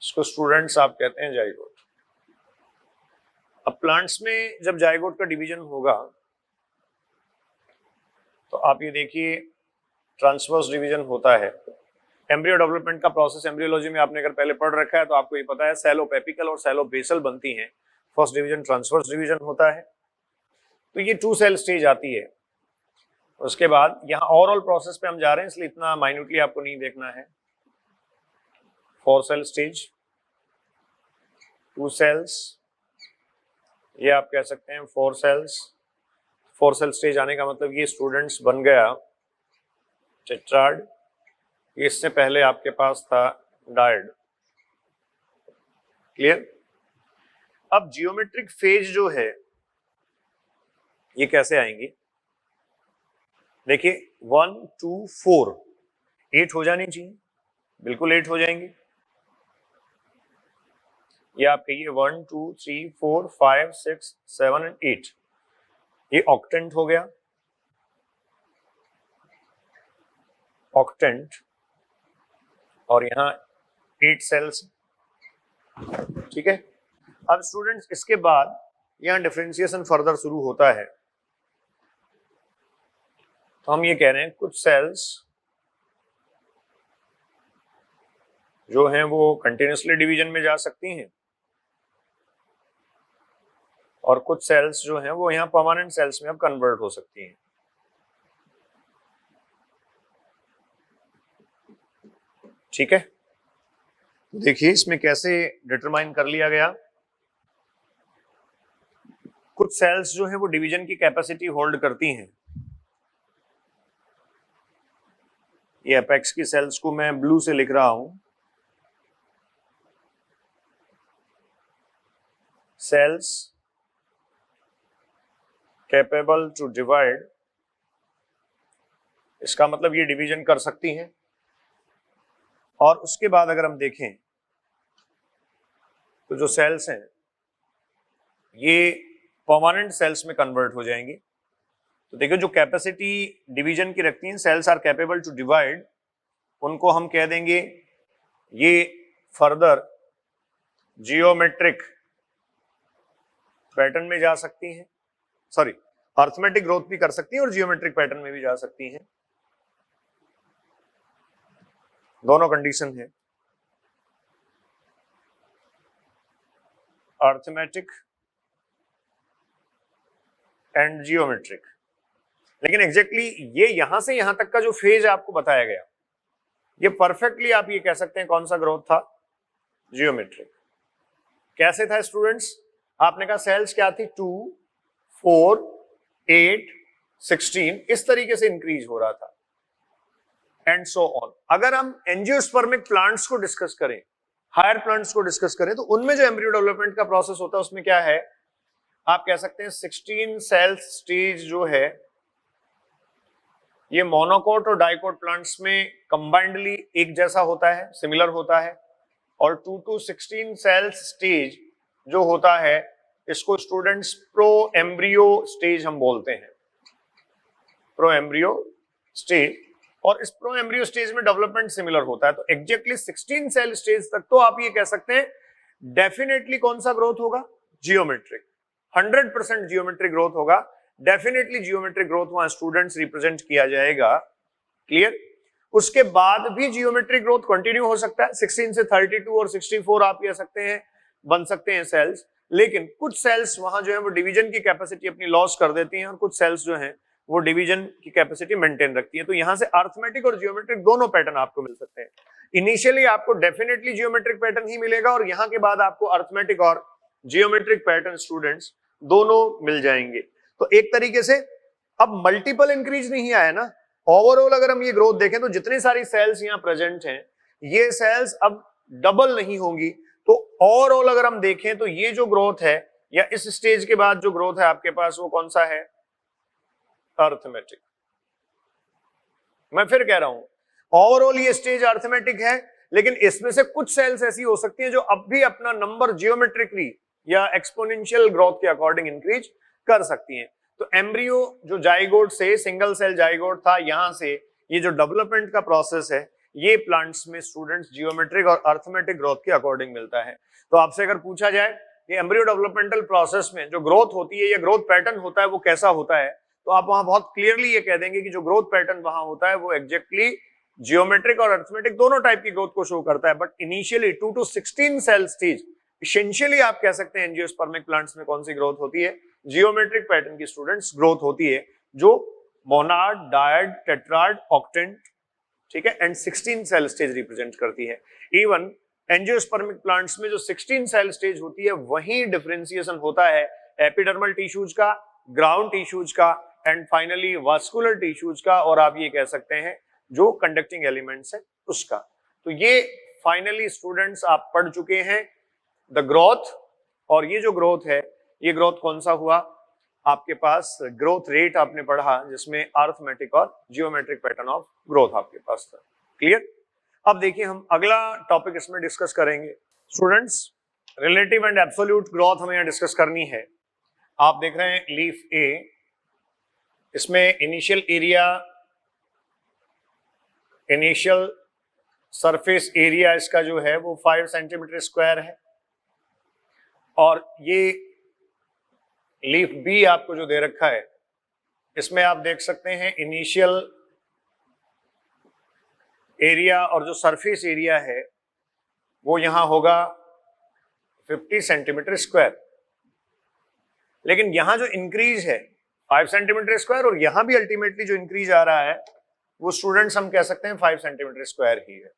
इसको स्टूडेंट्स आप कहते हैं जाइगोट। अब प्लांट्स में जब जाइगोट का डिवीजन होगा तो आप ये देखिए ट्रांसवर्स डिवीजन होता है। एम्ब्रियो डेवलपमेंट का प्रोसेस एम्ब्रियोलॉजी में आपने अगर पहले पढ़ रखा है तो आपको ये पता है सेलोपेपिकल और सेलोबेसल बनती हैं। फर्स्ट डिवीजन ट्रांसवर्स डिवीजन होता है, तो ये 2 सेल स्टेज आती है। उसके बाद यहाँ ओवरऑल प्रोसेस पे हम जा रहे हैं इसलिए इतना माइन्यूटली आपको नहीं देखना है। 4 सेल स्टेज, 2 सेल्स, ये आप कह सकते हैं 4 सेल्स। 4 सेल स्टेज आने का मतलब ये स्टूडेंट्स बन गया टेट्राड। इससे पहले आपके पास था डायड। क्लियर? अब जियोमेट्रिक फेज जो है ये कैसे आएंगी? देखिए 1 2 4 8 हो जानी चाहिए, बिल्कुल 8 हो जाएंगे। ये आप कहिए 1 2 3 4 5 6 7 एंड 8, ये ऑक्टेंट हो गया। ऑक्टेंट, और यहाँ 8 सेल्स। ठीक है, अब स्टूडेंट्स इसके बाद यहाँ डिफरेंशिएशन फर्दर शुरू होता है। तो हम ये कह रहे हैं कुछ सेल्स जो हैं वो कंटिन्यूसली डिवीजन में जा सकती हैं और कुछ सेल्स जो हैं वो यहाँ परमानेंट सेल्स में अब कन्वर्ट हो सकती हैं। ठीक है, देखिए इसमें कैसे डिटरमाइन कर लिया गया। कुछ सेल्स जो हैं वो डिवीजन की कैपेसिटी होल्ड करती हैं। ये एपेक्स की सेल्स को मैं ब्लू से लिख रहा हूं। सेल्स कैपेबल टू डिवाइड, इसका मतलब ये डिवीजन कर सकती हैं। और उसके बाद अगर हम देखें तो जो सेल्स हैं ये परमानेंट सेल्स में कन्वर्ट हो जाएंगी। तो देखो जो कैपेसिटी डिवीजन की रखती हैं, cells are capable to divide, उनको हम कह देंगे ये फर्दर जियोमेट्रिक पैटर्न में जा सकती हैं, सॉरी अर्थमेटिक ग्रोथ भी कर सकती हैं और जियोमेट्रिक पैटर्न में भी जा सकती हैं, दोनों कंडीशन है। Arithmetic and geometric. लेकिन एग्जैक्टली ये यहां से यहां तक का जो फेज आपको बताया गया ये परफेक्टली आप ये कह सकते हैं कौन सा ग्रोथ था, जियोमेट्रिक। कैसे था स्टूडेंट्स, आपने कहा सेल्स क्या थी 2, 4, 8, 16 इस तरीके से इंक्रीज हो रहा था एंड सो ऑन। अगर हम एंजियोस्पर्मिक प्लांट्स को डिस्कस करें, हायर प्लांट्स को डिस्कस करें, तो उनमें जो एम्ब्रियो डेवलपमेंट का प्रोसेस होता है उसमें क्या है, आप कह सकते हैं 16 सेल्स स्टेज जो है ये मोनोकोट और डाइकोट प्लांट्स में कंबाइंडली एक जैसा होता है, सिमिलर होता है। और 2 to 16 सेल्स स्टेज जो होता है इसको स्टूडेंट्स प्रो एम्ब्रियो स्टेज हम बोलते हैं, प्रो एम्ब्रियो स्टेज। और इस प्रो एम्ब्रियो स्टेज में डेवलपमेंट सिमिलर होता है। तो एग्जैक्टली 16 सेल स्टेज तक तो आप ये कह सकते हैं डेफिनेटली कौन सा ग्रोथ होगा, जियोमेट्रिक, 100% जियोमेट्रिक ग्रोथ होगा। डेफिनेटली जियोमेट्रिक ग्रोथ वहां स्टूडेंट्स रिप्रेजेंट किया जाएगा। क्लियर। उसके बाद भी जियोमेट्रिक ग्रोथ कंटिन्यू हो सकता है, 16 से 32 और 64 आप कह सकते हैं बन सकते हैं सेल्स। लेकिन कुछ सेल्स वहां जो है वो डिवीजन की कैपेसिटी अपनी लॉस कर देती हैं और कुछ सेल्स जो हैं वो डिवीजन की कैपेसिटी मेंटेन रखती है। तो यहां से अर्थमेटिक और जियोमेट्रिक दोनों पैटर्न आपको मिल सकते हैं। इनिशियली आपको डेफिनेटली जियोमेट्रिक पैटर्न ही मिलेगा और यहां के बाद आपको अर्थमेटिक और जियोमेट्रिक पैटर्न स्टूडेंट्स दोनों मिल जाएंगे। तो एक तरीके से अब मल्टीपल इंक्रीज नहीं आया ना, ओवरऑल अगर हम ये ग्रोथ देखें तो जितनी सारी सेल्स यहां प्रेजेंट हैं ये सेल्स अब डबल नहीं होंगी। तो ओवरऑल अगर हम देखें तो ये जो ग्रोथ है या इस स्टेज के बाद जो ग्रोथ है आपके पास वो कौन सा है, अर्थमेटिक। मैं फिर कह रहा हूं ओवरऑल ये स्टेज अर्थमेटिक है, लेकिन इसमें से कुछ सेल्स ऐसी हो सकती हैं जो अब भी अपना नंबर जियोमेट्रिकली या एक्सपोनेंशियल ग्रोथ के अकॉर्डिंग इंक्रीज कर सकती हैं। तो एम्ब्रियो जो जाइगोट से सिंगल सेल जाइगोट था, यहां से ये जो डेवलपमेंट का प्रोसेस है ये प्लांट्स में स्टूडेंट्स जियोमेट्रिक और अर्थमेटिक ग्रोथ के अकॉर्डिंग मिलता है। तो आपसे अगर पूछा जाए कि एम्ब्रियो डेवलपमेंटल प्रोसेस में जो ग्रोथ होती है या ग्रोथ पैटर्न होता है वो कैसा होता है, तो आप वहां बहुत क्लियरली ये कह देंगे कि जो ग्रोथ पैटर्न वहां होता है वो एग्जैक्टली जियोमेट्रिक और अर्थमेटिक दोनों टाइप की ग्रोथ को शो करता है। But initially 2 to 16 cell stage essentially आप कह सकते हैं एंजियोस्पर्मिक प्लांट्स में कौन सी ग्रोथ होती है, जियोमेट्रिक पैटर्न की स्टूडेंट्स ग्रोथ होती है, जो मोनाड, डायड, टेट्राड, ऑक्टेंट, ठीक है, एंड 16 सेल स्टेज रिप्रेजेंट करती है। इवन एंजियोस्पर्मिक प्लांट्स में जो 16 सेल स्टेज होती है वही डिफरेंशिएशन होता है एपिडर्मल टिश्यूज का, ग्राउंड टिश्यूज का एंड फाइनली वास्कुलर टिश्यूज का, और आप ये कह सकते हैं जो कंडक्टिंग एलिमेंट्स है उसका। तो ये फाइनली स्टूडेंट्स आप पढ़ चुके हैं द ग्रोथ। और ये जो ग्रोथ है ये ग्रोथ कौन सा हुआ, आपके पास ग्रोथ रेट आपने पढ़ा जिसमें अर्थमेटिक और जियोमेट्रिक पैटर्न ऑफ ग्रोथ आपके पास था। क्लियर। अब देखिए हम अगला टॉपिक इसमें डिस्कस करेंगे students, relative and absolute growth हमें यहाँ डिस्कस करनी है। आप देख रहे हैं लीफ ए, इसमें initial area, initial surface area इसका जो है वो 5 सेंटीमीटर स्क्वायर है। और ये लीफ बी आपको जो दे रखा है इसमें आप देख सकते हैं इनिशियल एरिया और जो सरफेस एरिया है वो यहां होगा 50 सेंटीमीटर स्क्वायर। लेकिन यहां जो इंक्रीज है 5 सेंटीमीटर स्क्वायर और यहां भी अल्टीमेटली जो इंक्रीज आ रहा है वो स्टूडेंट्स हम कह सकते हैं 5 सेंटीमीटर स्क्वायर ही है,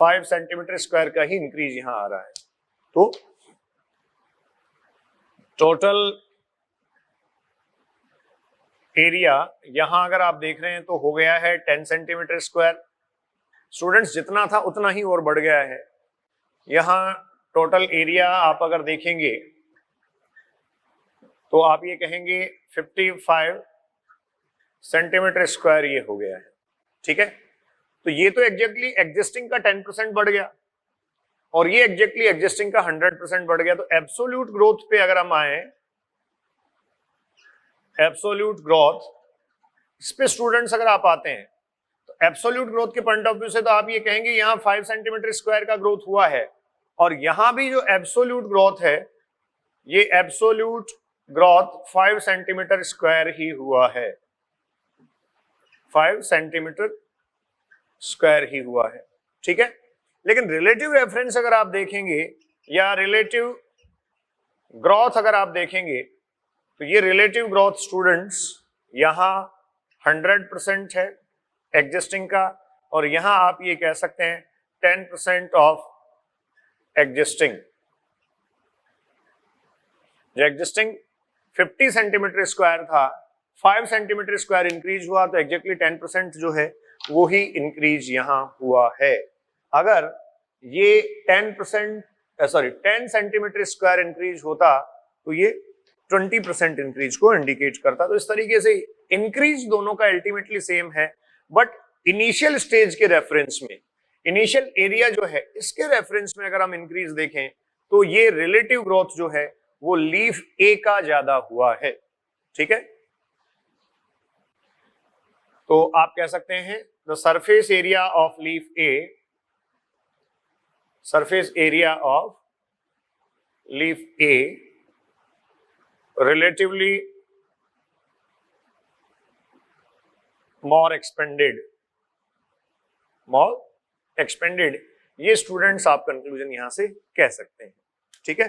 5 सेंटीमीटर स्क्वायर का ही इंक्रीज यहां आ रहा है। तो टोटल एरिया यहां अगर आप देख रहे हैं तो हो गया है 10 सेंटीमीटर स्क्वायर। स्टूडेंट्स जितना था उतना ही और बढ़ गया है। यहां टोटल एरिया आप अगर देखेंगे तो आप ये कहेंगे 55 सेंटीमीटर स्क्वायर ये हो गया है। ठीक है। तो ये तो एग्जैक्टली एग्जिस्टिंग का 10% बढ़ गया और ये एग्जैक्टली एग्जिस्टिंग का 100% बढ़ गया। तो एब्सोल्यूट ग्रोथ पे अगर हम आए, एब्सोल्यूट ग्रोथ इस पे स्टूडेंट्स अगर आप आते हैं तो एब्सोल्यूट ग्रोथ के पॉइंट ऑफ व्यू से तो आप ये कहेंगे यहां 5 सेंटीमीटर स्क्वायर का ग्रोथ हुआ है और यहां भी जो एब्सोल्यूट ग्रोथ है ये एब्सोल्यूट ग्रोथ 5 सेंटीमीटर स्क्वायर ही हुआ है, 5 सेंटीमीटर स्क्वायर ही हुआ है। ठीक है। लेकिन रिलेटिव रेफरेंस अगर आप देखेंगे या रिलेटिव ग्रोथ अगर आप देखेंगे तो ये रिलेटिव ग्रोथ स्टूडेंट्स यहां 100% है एग्जिस्टिंग का और यहां आप ये कह सकते हैं 10% ऑफ एग्जिस्टिंग, जो एग्जिस्टिंग 50 सेंटीमीटर स्क्वायर था, 5 सेंटीमीटर स्क्वायर इंक्रीज हुआ तो एग्जैक्टली 10% जो है वो ही इंक्रीज यहां हुआ है। अगर ये 10 सेंटीमीटर स्क्वायर इंक्रीज होता तो ये 20% इंक्रीज को इंडिकेट करता। तो इस तरीके से इंक्रीज दोनों का अल्टीमेटली सेम है, बट इनिशियल स्टेज के रेफरेंस में, इनिशियल एरिया जो है इसके रेफरेंस में अगर हम इंक्रीज देखें तो ये रिलेटिव ग्रोथ जो है वो लीफ ए का ज्यादा हुआ है। ठीक है, तो आप कह सकते हैं the surface area of leaf A, surface area of leaf A relatively more expanded, ये स्टूडेंट्स आप कंक्लूजन यहां से कह सकते हैं। ठीक है,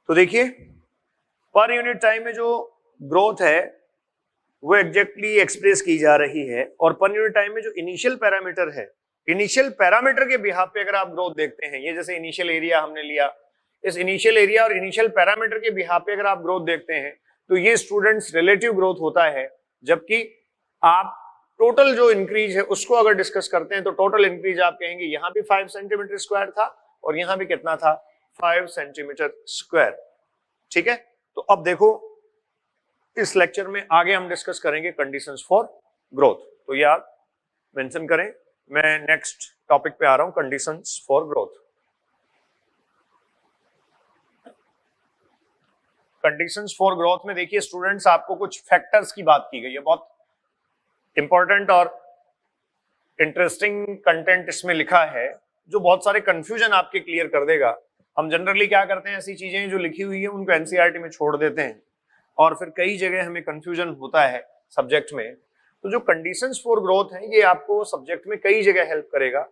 तो देखिए पर यूनिट टाइम में जो ग्रोथ है वो एग्जैक्टली एक्सप्रेस की जा रही है, और पर यूनिट टाइम में जो इनिशियल पैरामीटर है, इनिशियल पैरामीटर के बिहाफ पे अगर आप ग्रोथ देखते हैं, ये जैसे इनिशियल एरिया हमने लिया, इस इनिशियल एरिया और इनिशियल पैरामीटर के बिहाफ पे अगर आप ग्रोथ देखते हैं तो ये स्टूडेंट्स रिलेटिव ग्रोथ होता है, जबकि आप टोटल जो इंक्रीज है उसको अगर डिस्कस करते हैं तो टोटल इंक्रीज आप कहेंगे यहां भी 5 सेंटीमीटर स्क्वायर था और यहां भी कितना था, 5 सेंटीमीटर स्क्वायर। ठीक है, तो अब देखो इस लेक्चर में आगे हम डिस्कस करेंगे कंडीशंस फॉर ग्रोथ, तो ये आप मेंशन करें। मैं नेक्स्ट टॉपिक पे आ रहा हूं, conditions for growth. Conditions for growth में देखिए स्टूडेंट्स आपको कुछ फैक्टर्स की बात की गई है, बहुत इंपॉर्टेंट और इंटरेस्टिंग कंटेंट इसमें लिखा है जो बहुत सारे कंफ्यूजन आपके क्लियर कर देगा। हम जनरली क्या करते हैं, ऐसी चीजें जो लिखी हुई है उनको एनसीईआरटी में छोड़ देते हैं और फिर कई जगह हमें कंफ्यूजन होता है सब्जेक्ट में। तो जो कंडीशंस फॉर ग्रोथ है ये आपको सब्जेक्ट में कई जगह हेल्प करेगा,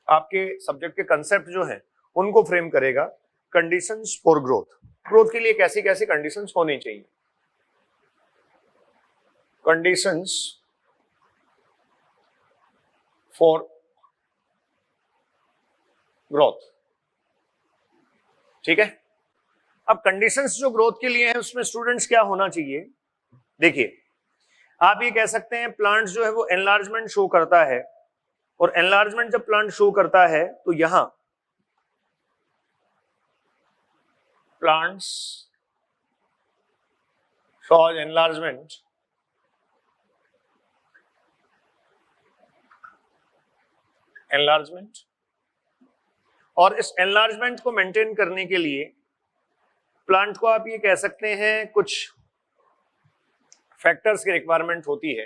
आपके सब्जेक्ट के कंसेप्ट जो है उनको फ्रेम करेगा। कंडीशंस फॉर ग्रोथ, ग्रोथ के लिए कैसी कैसी कंडीशंस होनी चाहिए। कंडीशंस फॉर ग्रोथ, ठीक है। अब कंडीशंस जो ग्रोथ के लिए है उसमें स्टूडेंट्स क्या होना चाहिए, देखिए आप ये कह सकते हैं प्लांट जो है वो एनलार्जमेंट शो करता है, और एनलार्जमेंट जब प्लांट शो करता है तो यहां प्लांट्स शोज एनलार्जमेंट और इस एनलार्जमेंट को मेंटेन करने के लिए प्लांट को आप ये कह सकते हैं कुछ फैक्टर्स की रिक्वायरमेंट होती है।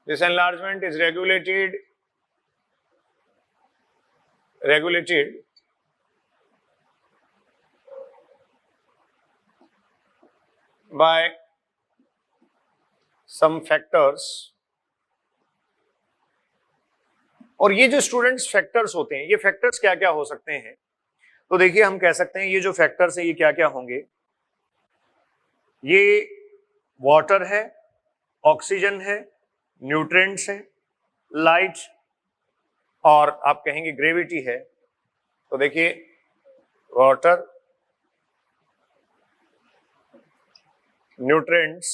This enlargement is regulated by some factors, और ये जो स्टूडेंट्स फैक्टर्स होते हैं, ये फैक्टर्स क्या क्या हो सकते हैं, तो देखिए हम कह सकते हैं ये जो फैक्टर्स हैं ये क्या क्या होंगे। ये वाटर है, ऑक्सीजन है, न्यूट्रिएंट्स है, लाइट और आप कहेंगे ग्रेविटी है। तो देखिए वाटर, न्यूट्रिएंट्स,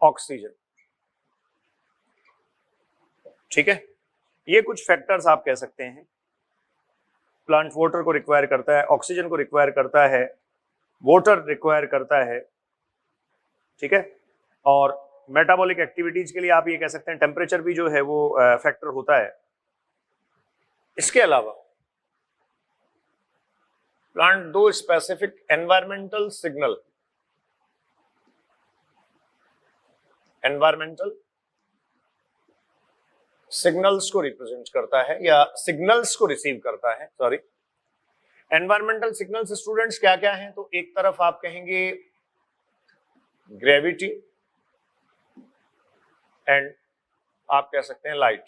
ऑक्सीजन, ठीक है, ये कुछ फैक्टर्स आप कह सकते हैं। प्लांट वाटर को रिक्वायर करता है, ऑक्सीजन को रिक्वायर करता है, वाटर रिक्वायर करता है, ठीक है। और मेटाबॉलिक एक्टिविटीज के लिए आप ये कह सकते हैं टेम्परेचर भी जो है वो फैक्टर होता है। इसके अलावा प्लांट दो स्पेसिफिक एनवायरमेंटल सिग्नल्स को रिप्रेजेंट करता है या सिग्नल्स को रिसीव करता है, सॉरी। एनवायरमेंटल सिग्नल्स स्टूडेंट्स क्या क्या हैं, तो एक तरफ आप कहेंगे ग्रेविटी एंड आप कह सकते हैं लाइट।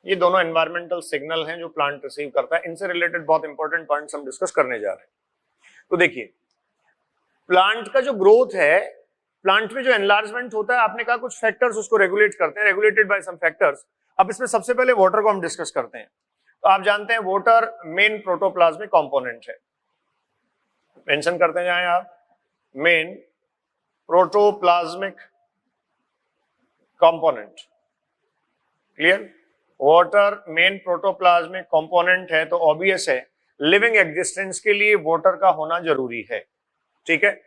ये दोनों एनवायरमेंटल सिग्नल हैं जो प्लांट रिसीव करता है। इनसे रिलेटेड बहुत इंपॉर्टेंट पॉइंट्स हम डिस्कस करने जा रहे हैं। तो देखिए प्लांट का जो ग्रोथ है प्लांट में जो एनलार्जमेंट होता है, आपने कहा कुछ फैक्टर्स उसको रेगुलेट करते हैं, रेगुलेटेड बाय सम फैक्टर्स। अब इसमें सबसे पहले वाटर को हम डिस्कस करते हैं। तो आप जानते हैं वाटर मेन प्रोटोप्लाज्मिक कंपोनेंट है, मेंशन करते जाएं आप, main protoplasmic component. Clear? Water main protoplasmic component है तो ऑब्वियस है लिविंग एग्जिस्टेंस के लिए वाटर का होना जरूरी है। ठीक है,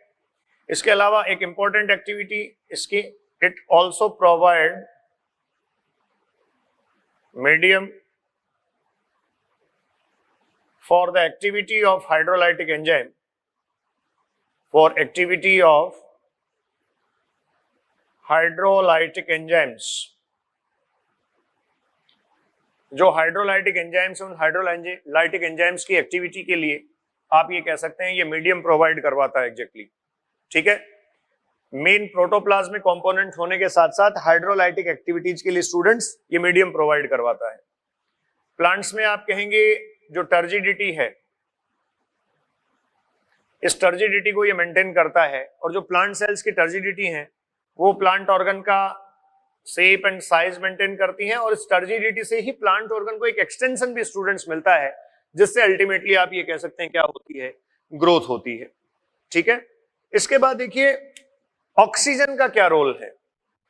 इसके अलावा एक इंपॉर्टेंट एक्टिविटी इसकी, it also provide medium for the activity of hydrolytic enzyme, for activity of hydrolytic enzymes. जो हाइड्रोलाइटिक एंजाइम्स, उन हाइड्रोलाइटिक एंजाइम्स की एक्टिविटी के लिए आप ये कह सकते हैं ये मीडियम प्रोवाइड करवाता है एग्जैक्टली। ठीक है, मेन प्रोटोप्लाज्मिक कंपोनेंट होने के साथ साथ हाइड्रोलाइटिक एक्टिविटीज के लिए स्टूडेंट्स ये मीडियम प्रोवाइड करवाता है। प्लांट्स में आप कहेंगे जो टर्जिडिटी है, इस टर्जिडिटी को ये मेंटेन करता है, और जो प्लांट सेल्स की टर्जिडिटी है वो प्लांट ऑर्गन का शेप एंड साइज मेंटेन करती हैं, और इस टर्जिडिटी से ही प्लांट ऑर्गन को एक एक्सटेंशन भी स्टूडेंट्स मिलता है, जिससे अल्टीमेटली आप ये कह सकते हैं क्या होती है, ग्रोथ होती है। ठीक है, इसके बाद देखिए ऑक्सीजन का क्या रोल है।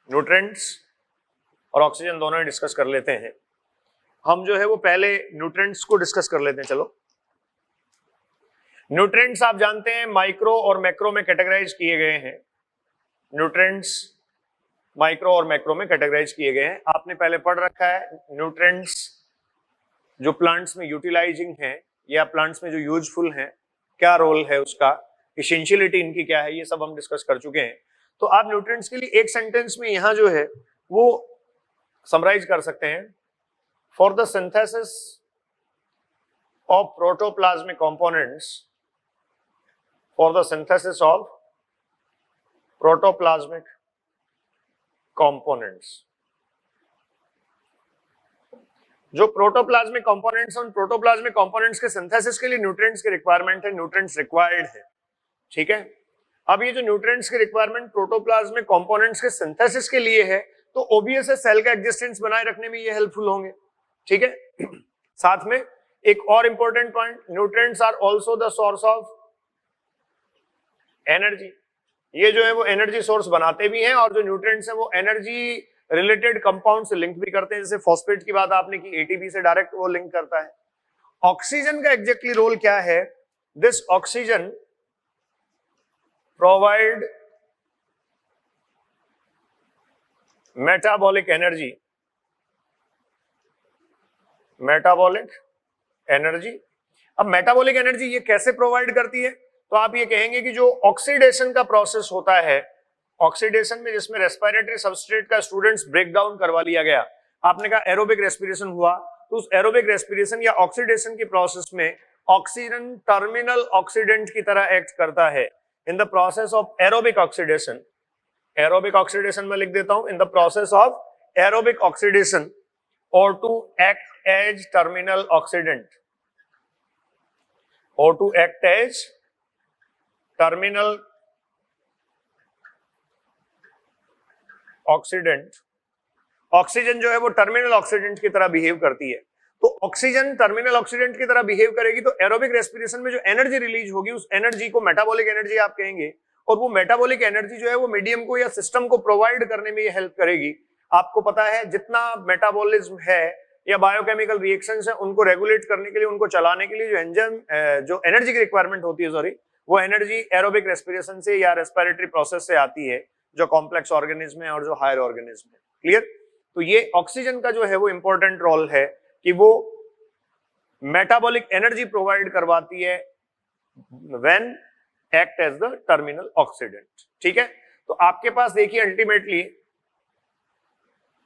न्यूट्रिएंट्स और ऑक्सीजन दोनों ही डिस्कस कर लेते हैं। हम जो है वो पहले न्यूट्रिएंट्स को डिस्कस कर लेते हैं। चलो, न्यूट्रिएंट्स आप जानते हैं माइक्रो और मैक्रो में कैटेगराइज किए गए हैं। न्यूट्रिएंट्स माइक्रो और मैक्रो में कैटेगराइज किए गए हैं, आपने पहले पढ़ रखा है। न्यूट्रिएंट्स जो प्लांट्स में यूटिलाइजिंग है या प्लांट्स में जो यूजफुल हैं, क्या रोल है उसका, एसेंशियलिटी इनकी क्या है, ये सब हम डिस्कस कर चुके हैं। तो आप न्यूट्रिएंट्स के लिए एक सेंटेंस में यहां जो है वो समराइज कर सकते हैं, for the synthesis of protoplasmic components, for the synthesis of protoplasmic components. जो प्रोटोप्लाज्मिक कंपोनेंट्स, उन प्रोटोप्लाज्मिक कंपोनेंट्स के सिंथेसिस के लिए न्यूट्रिएंट्स की रिक्वायरमेंट है, न्यूट्रिएंट्स रिक्वायर्ड है। ठीक है, अब ये जो न्यूट्रिएंट्स की रिक्वायरमेंट प्रोटोप्लाज्मिक कंपोनेंट्स के सिंथेसिस के लिए है, तो ऑब्वियस है सेल का एग्जिस्टेंस बनाए रखने में ये हेल्पफुल होंगे। ठीक है, साथ में एक और important point, nutrients are also the source of energy. ये जो है वो एनर्जी सोर्स बनाते भी हैं, और जो न्यूट्रिएंट्स हैं वो एनर्जी रिलेटेड कंपाउंड से लिंक भी करते हैं। जैसे फॉस्फेट की बात आपने की, एटीपी से डायरेक्ट वो लिंक करता है। ऑक्सीजन का एग्जैक्टली रोल क्या है? This oxygen provide metabolic energy, metabolic energy. अब मेटाबॉलिक एनर्जी ये कैसे प्रोवाइड करती है? तो आप ये कहेंगे कि जो ऑक्सीडेशन का प्रोसेस होता है, ऑक्सीडेशन में जिसमें रेस्पिरेटरी सबस्ट्रेट का स्टूडेंट्स ब्रेकडाउन करवा लिया गया, आपने कहा एरोबिक रेस्पिरेशन हुआ, तो उस एरोबिक रेस्पिरेशन या ऑक्सीडेशन की प्रोसेस में ऑक्सीजन टर्मिनल ऑक्सीडेंट की तरह एक्ट करता है। In the process of aerobic oxidation, aerobic oxidation में लिख देता हूं, in the process of aerobic oxidation or to act as terminal oxidant, or to act as terminal oxidant। Oxygen जो है वो टर्मिनल ऑक्सीडेंट की तरह बिहेव करती है। तो ऑक्सीजन टर्मिनल ऑक्सीडेंट की तरह बिहेव करेगी तो एरोबिक रेस्पिरेशन में जो एनर्जी रिलीज होगी उस एनर्जी को मेटाबॉलिक एनर्जी आप कहेंगे, और वो मेटाबॉलिक एनर्जी जो है वो मीडियम को या सिस्टम को प्रोवाइड करने में ये हेल्प करेगी। आपको पता है जितना मेटाबॉलिज्म है या बायोकेमिकल रिएक्शंस है उनको रेगुलेट करने के लिए, उनको चलाने के लिए जो एंजाइम जो एनर्जी की रिक्वायरमेंट होती है, सॉरी, वो एनर्जी एरोबिक रेस्पिरेशन से या रेस्पिरेटरी प्रोसेस से आती है, जो कॉम्प्लेक्स ऑर्गेनिज्म है और जो हायर ऑर्गेनिज्म है। क्लियर? तो ये ऑक्सीजन का जो है वो इंपॉर्टेंट रोल है कि वो मेटाबॉलिक एनर्जी प्रोवाइड करवाती है when act as the terminal oxidant. ठीक है, तो आपके पास देखिए अल्टीमेटली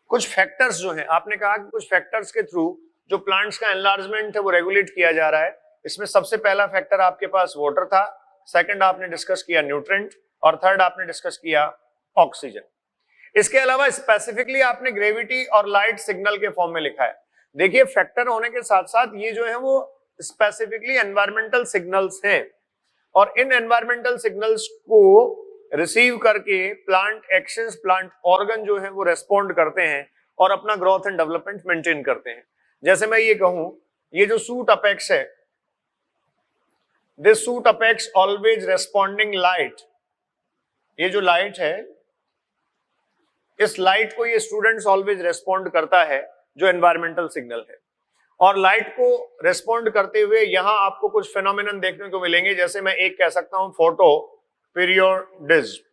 कुछ फैक्टर्स जो हैं, आपने कहा कि कुछ फैक्टर्स के थ्रू जो प्लांट्स का एनलार्जमेंट है वो रेगुलेट किया जा रहा है। इसमें सबसे पहला फैक्टर आपके पास वाटर था, सेकंड आपने डिस्कस किया न्यूट्रिएंट, और थर्ड आपने डिस्कस किया ऑक्सीजन। इसके अलावा स्पेसिफिकली आपने ग्रेविटी और लाइट सिग्नल के फॉर्म में लिखा है। देखिए फैक्टर होने के साथ साथ ये जो है वो स्पेसिफिकली एनवायरमेंटल सिग्नल्स हैं, और इन एनवायरमेंटल सिग्नल्स को रिसीव करके प्लांट एक्शंस, प्लांट ऑर्गन जो है वो रेस्पॉन्ड करते हैं और अपना ग्रोथ एंड डेवलपमेंट मेंटेन करते हैं। जैसे मैं ये कहूं, ये जो सूट अपेक्स है, this suit apex always responding light, ये जो लाइट है, इस लाइट को ये स्टूडेंट्स ऑलवेज रेस्पॉन्ड करता है, जो एनवायरमेंटल सिग्नल है। और लाइट को रेस्पॉन्ड करते हुए यहां आपको कुछ फेनोमेनन देखने को मिलेंगे, जैसे मैं एक कह सकता हूं फोटो पीरियोडिज्म।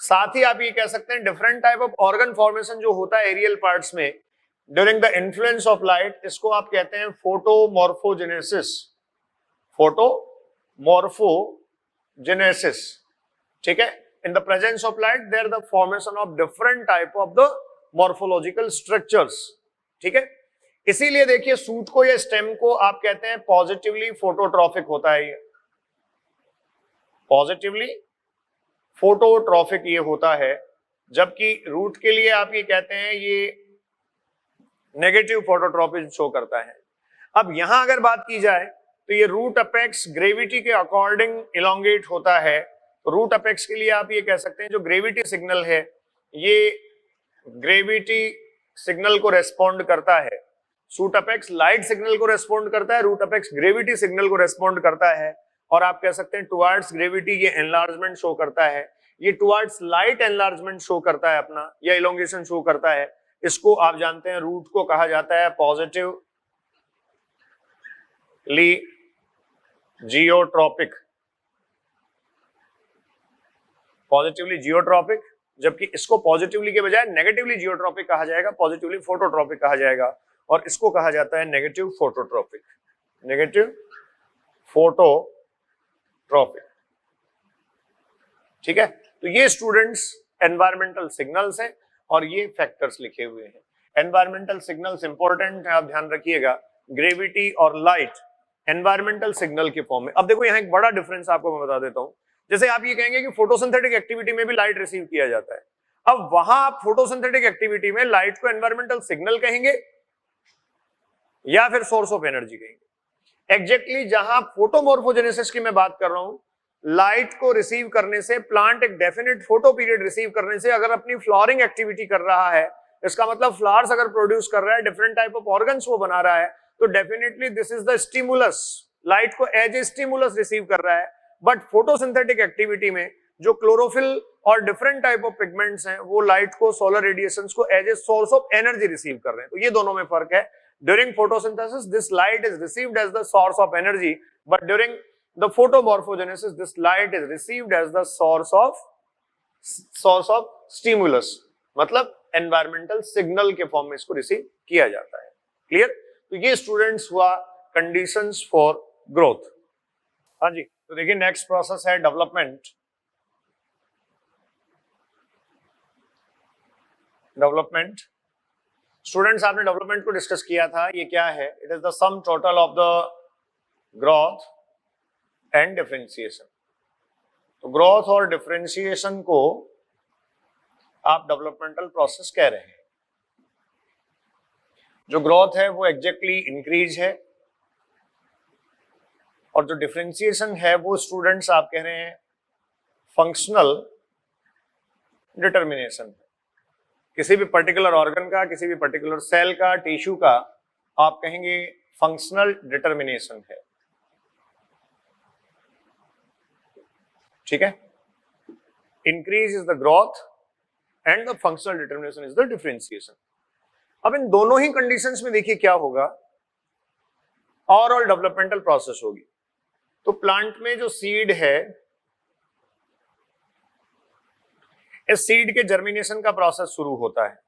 साथ ही आप ये कह सकते हैं different type of organ formation जो होता है एरियल पार्ट्स में during the influence of light, इसको आप कहते हैं फोटोमॉर्फोजेनेसिस, फोटोमॉर्फोजेनेसिस। ठीक है, in the presence of light there the formation of different type of the morphological structures. ठीक है, इसीलिए देखिए सूट को या स्टेम को आप कहते हैं पॉजिटिवली फोटोट्रॉफिक होता है, ये पॉजिटिवली फोटोट्रॉफिक ये होता है, जबकि रूट के लिए आप ये कहते हैं ये नेगेटिव फोटोट्रॉपिज्म शो करता है। अब यहां अगर बात की जाए तो ये रूट अपेक्स ग्रेविटी के अकॉर्डिंग इलोंगेट होता है। रूट अपेक्स के लिए आप ये कह सकते हैं जो ग्रेविटी सिग्नल है, ये ग्रेविटी सिग्नल को रेस्पॉन्ड करता है। सूट अपेक्स लाइट सिग्नल को रेस्पॉन्ड करता है, रूट अपेक्स ग्रेविटी सिग्नल को रेस्पॉन्ड करता है। और आप कह सकते हैं टुवर्ड्स ग्रेविटी ये एनलार्जमेंट शो करता है, ये टुवर्ड्स लाइट एनलार्जमेंट शो करता है अपना, या इलोंगेशन शो करता है। इसको आप जानते हैं रूट को कहा जाता है पॉजिटिवली जियोट्रॉपिक, पॉजिटिवली जियोट्रॉपिक, जबकि इसको पॉजिटिवली के बजाय नेगेटिवली जियोट्रॉपिक कहा जाएगा, पॉजिटिवली फोटोट्रॉपिक कहा जाएगा, और इसको कहा जाता है नेगेटिव फोटोट्रॉपिक, नेगेटिव फोटोट्रॉपिक। ठीक है, तो ये स्टूडेंट्स एनवायरमेंटल सिग्नल्स हैं और ये फैक्टर्स लिखे हुए हैं। एनवायरमेंटल सिग्नल्स इंपॉर्टेंट है, आप ध्यान रखिएगा, ग्रेविटी और लाइट एनवायरमेंटल सिग्नल के फॉर्म में। अब देखो यहाँ एक बड़ा डिफरेंस आपको मैं बता देता हूं। जैसे आप ये कहेंगे कि फोटोसिंथेटिक एक्टिविटी में भी लाइट रिसीव किया जाता है, अब वहां आप फोटोसिंथेटिक एक्टिविटी में लाइट को एनवायरमेंटल सिग्नल कहेंगे या फिर सोर्स ऑफ एनर्जी कहेंगे। एग्जैक्टली जहां फोटोमॉर्फोजेनेसिस की मैं बात कर रहा हूं, लाइट को रिसीव करने से प्लांट एक डेफिनेट फोटो पीरियड रिसीव करने से अगर अपनी फ्लावरिंग एक्टिविटी कर रहा है, इसका मतलब फ्लावर्स अगर प्रोड्यूस कर रहा है, डिफरेंट टाइप ऑफ ऑर्गन्स वो बना रहा है, तो definitely this is the stimulus, light को एज ए स्टिमुलस रिसीव कर रहा है। बट फोटोसिंथेटिक एक्टिविटी में जो क्लोरोफिल और डिफरेंट टाइप ऑफ पिगमेंट्स हैं, वो लाइट को, सोलर रेडिएशंस को as a source of energy receive कर रहे हैं। तो ये दोनों में फर्क है। During photosynthesis, this light is received as the source of energy, but during the photomorphogenesis, this light is received as the source of stimulus, मतलब environmental signal के फॉर्म में इसको रिसीव किया जाता है। क्लियर? तो ये स्टूडेंट्स हुआ कंडीशंस फॉर ग्रोथ। हाँ जी, तो देखिए नेक्स्ट प्रोसेस है डेवलपमेंट। डेवलपमेंट स्टूडेंट्स, आपने डेवलपमेंट को डिस्कस किया था, ये क्या है? It is the sum total of the growth and differentiation. तो ग्रोथ और डिफरेंशिएशन को आप डेवलपमेंटल प्रोसेस कह रहे हैं। जो ग्रोथ है वो एग्जैक्टली इंक्रीज है, और जो डिफरेंशिएशन है वो स्टूडेंट्स आप कह रहे हैं फंक्शनल डिटर्मिनेशन है। किसी भी पर्टिकुलर ऑर्गन का, किसी भी पर्टिकुलर सेल का, टिश्यू का आप कहेंगे फंक्शनल डिटर्मिनेशन है। ठीक है, increase is the growth and the functional determination is the differentiation. अब इन दोनों ही कंडीशंस में देखिए क्या होगा, ओवरऑल डेवलपमेंटल प्रोसेस होगी। तो प्लांट में जो सीड है, इस सीड के जर्मिनेशन का प्रोसेस शुरू होता है।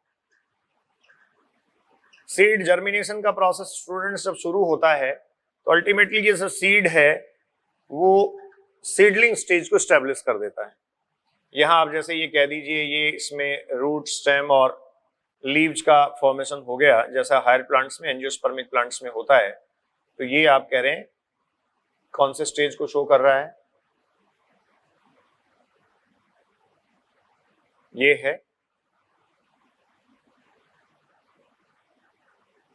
सीड जर्मिनेशन का प्रोसेस स्टूडेंट्स जब शुरू होता है तो अल्टीमेटली ये जो सीड है वो सीडलिंग स्टेज को स्टैब्लिश कर देता है। यहां आप जैसे ये कह दीजिए ये इसमें रूट, स्टेम और लीव्स का फॉर्मेशन हो गया, जैसा हायर प्लांट्स में, एंजियोस्पर्मिक प्लांट्स में होता है। तो ये आप कह रहे हैं कौन से स्टेज को शो कर रहा है? ये है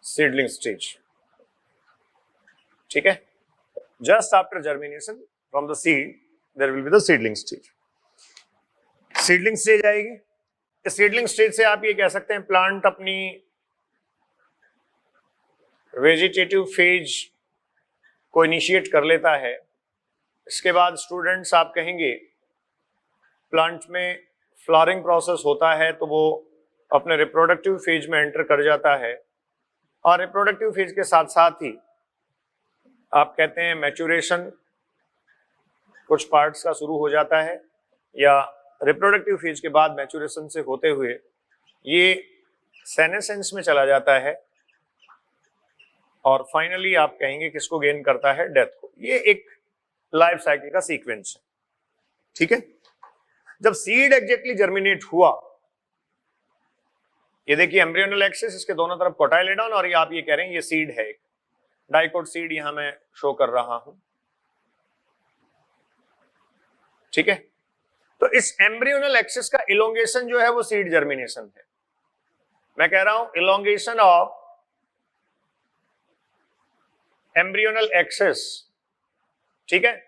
सीडलिंग स्टेज। ठीक है, just after germination from the seed there will be the seedling stage. Seedling stage आएगी। इस सीडलिंग स्टेज से आप ये कह सकते हैं प्लांट अपनी वेजिटेटिव फेज को इनिशिएट कर लेता है। इसके बाद स्टूडेंट्स आप कहेंगे प्लांट में फ्लावरिंग प्रोसेस होता है तो वो अपने रिप्रोडक्टिव फेज में एंटर कर जाता है, और रिप्रोडक्टिव फेज के साथ साथ ही आप कहते हैं मैच्योरेशन कुछ पार्ट्स का शुरू हो जाता है, या रिप्रोडक्टिव फेज के बाद मैच्योरेशन से होते हुए ये सेनेसेंस में चला जाता है, और फाइनली आप कहेंगे किसको गेन करता है, डेथ को। ये एक लाइफ साइकिल का सीक्वेंस है, ठीक है। जब सीड एग्जैक्टली जर्मिनेट हुआ, ये देखिए एम्ब्रियोनल एक्सिस, इसके दोनों तरफ कोटाइलेडॉन, और ये आप ये कह रहे हैं ये सीड है, एक डाइकोट सीड यहां मैं शो कर रहा हूं, ठीक है। तो इस एम्ब्रियोनल एक्सिस का इलोंगेशन जो है वो सीड जर्मिनेशन है। मैं कह रहा हूं इलोंगेशन ऑफ एम्ब्रियोनल एक्सिस, ठीक है।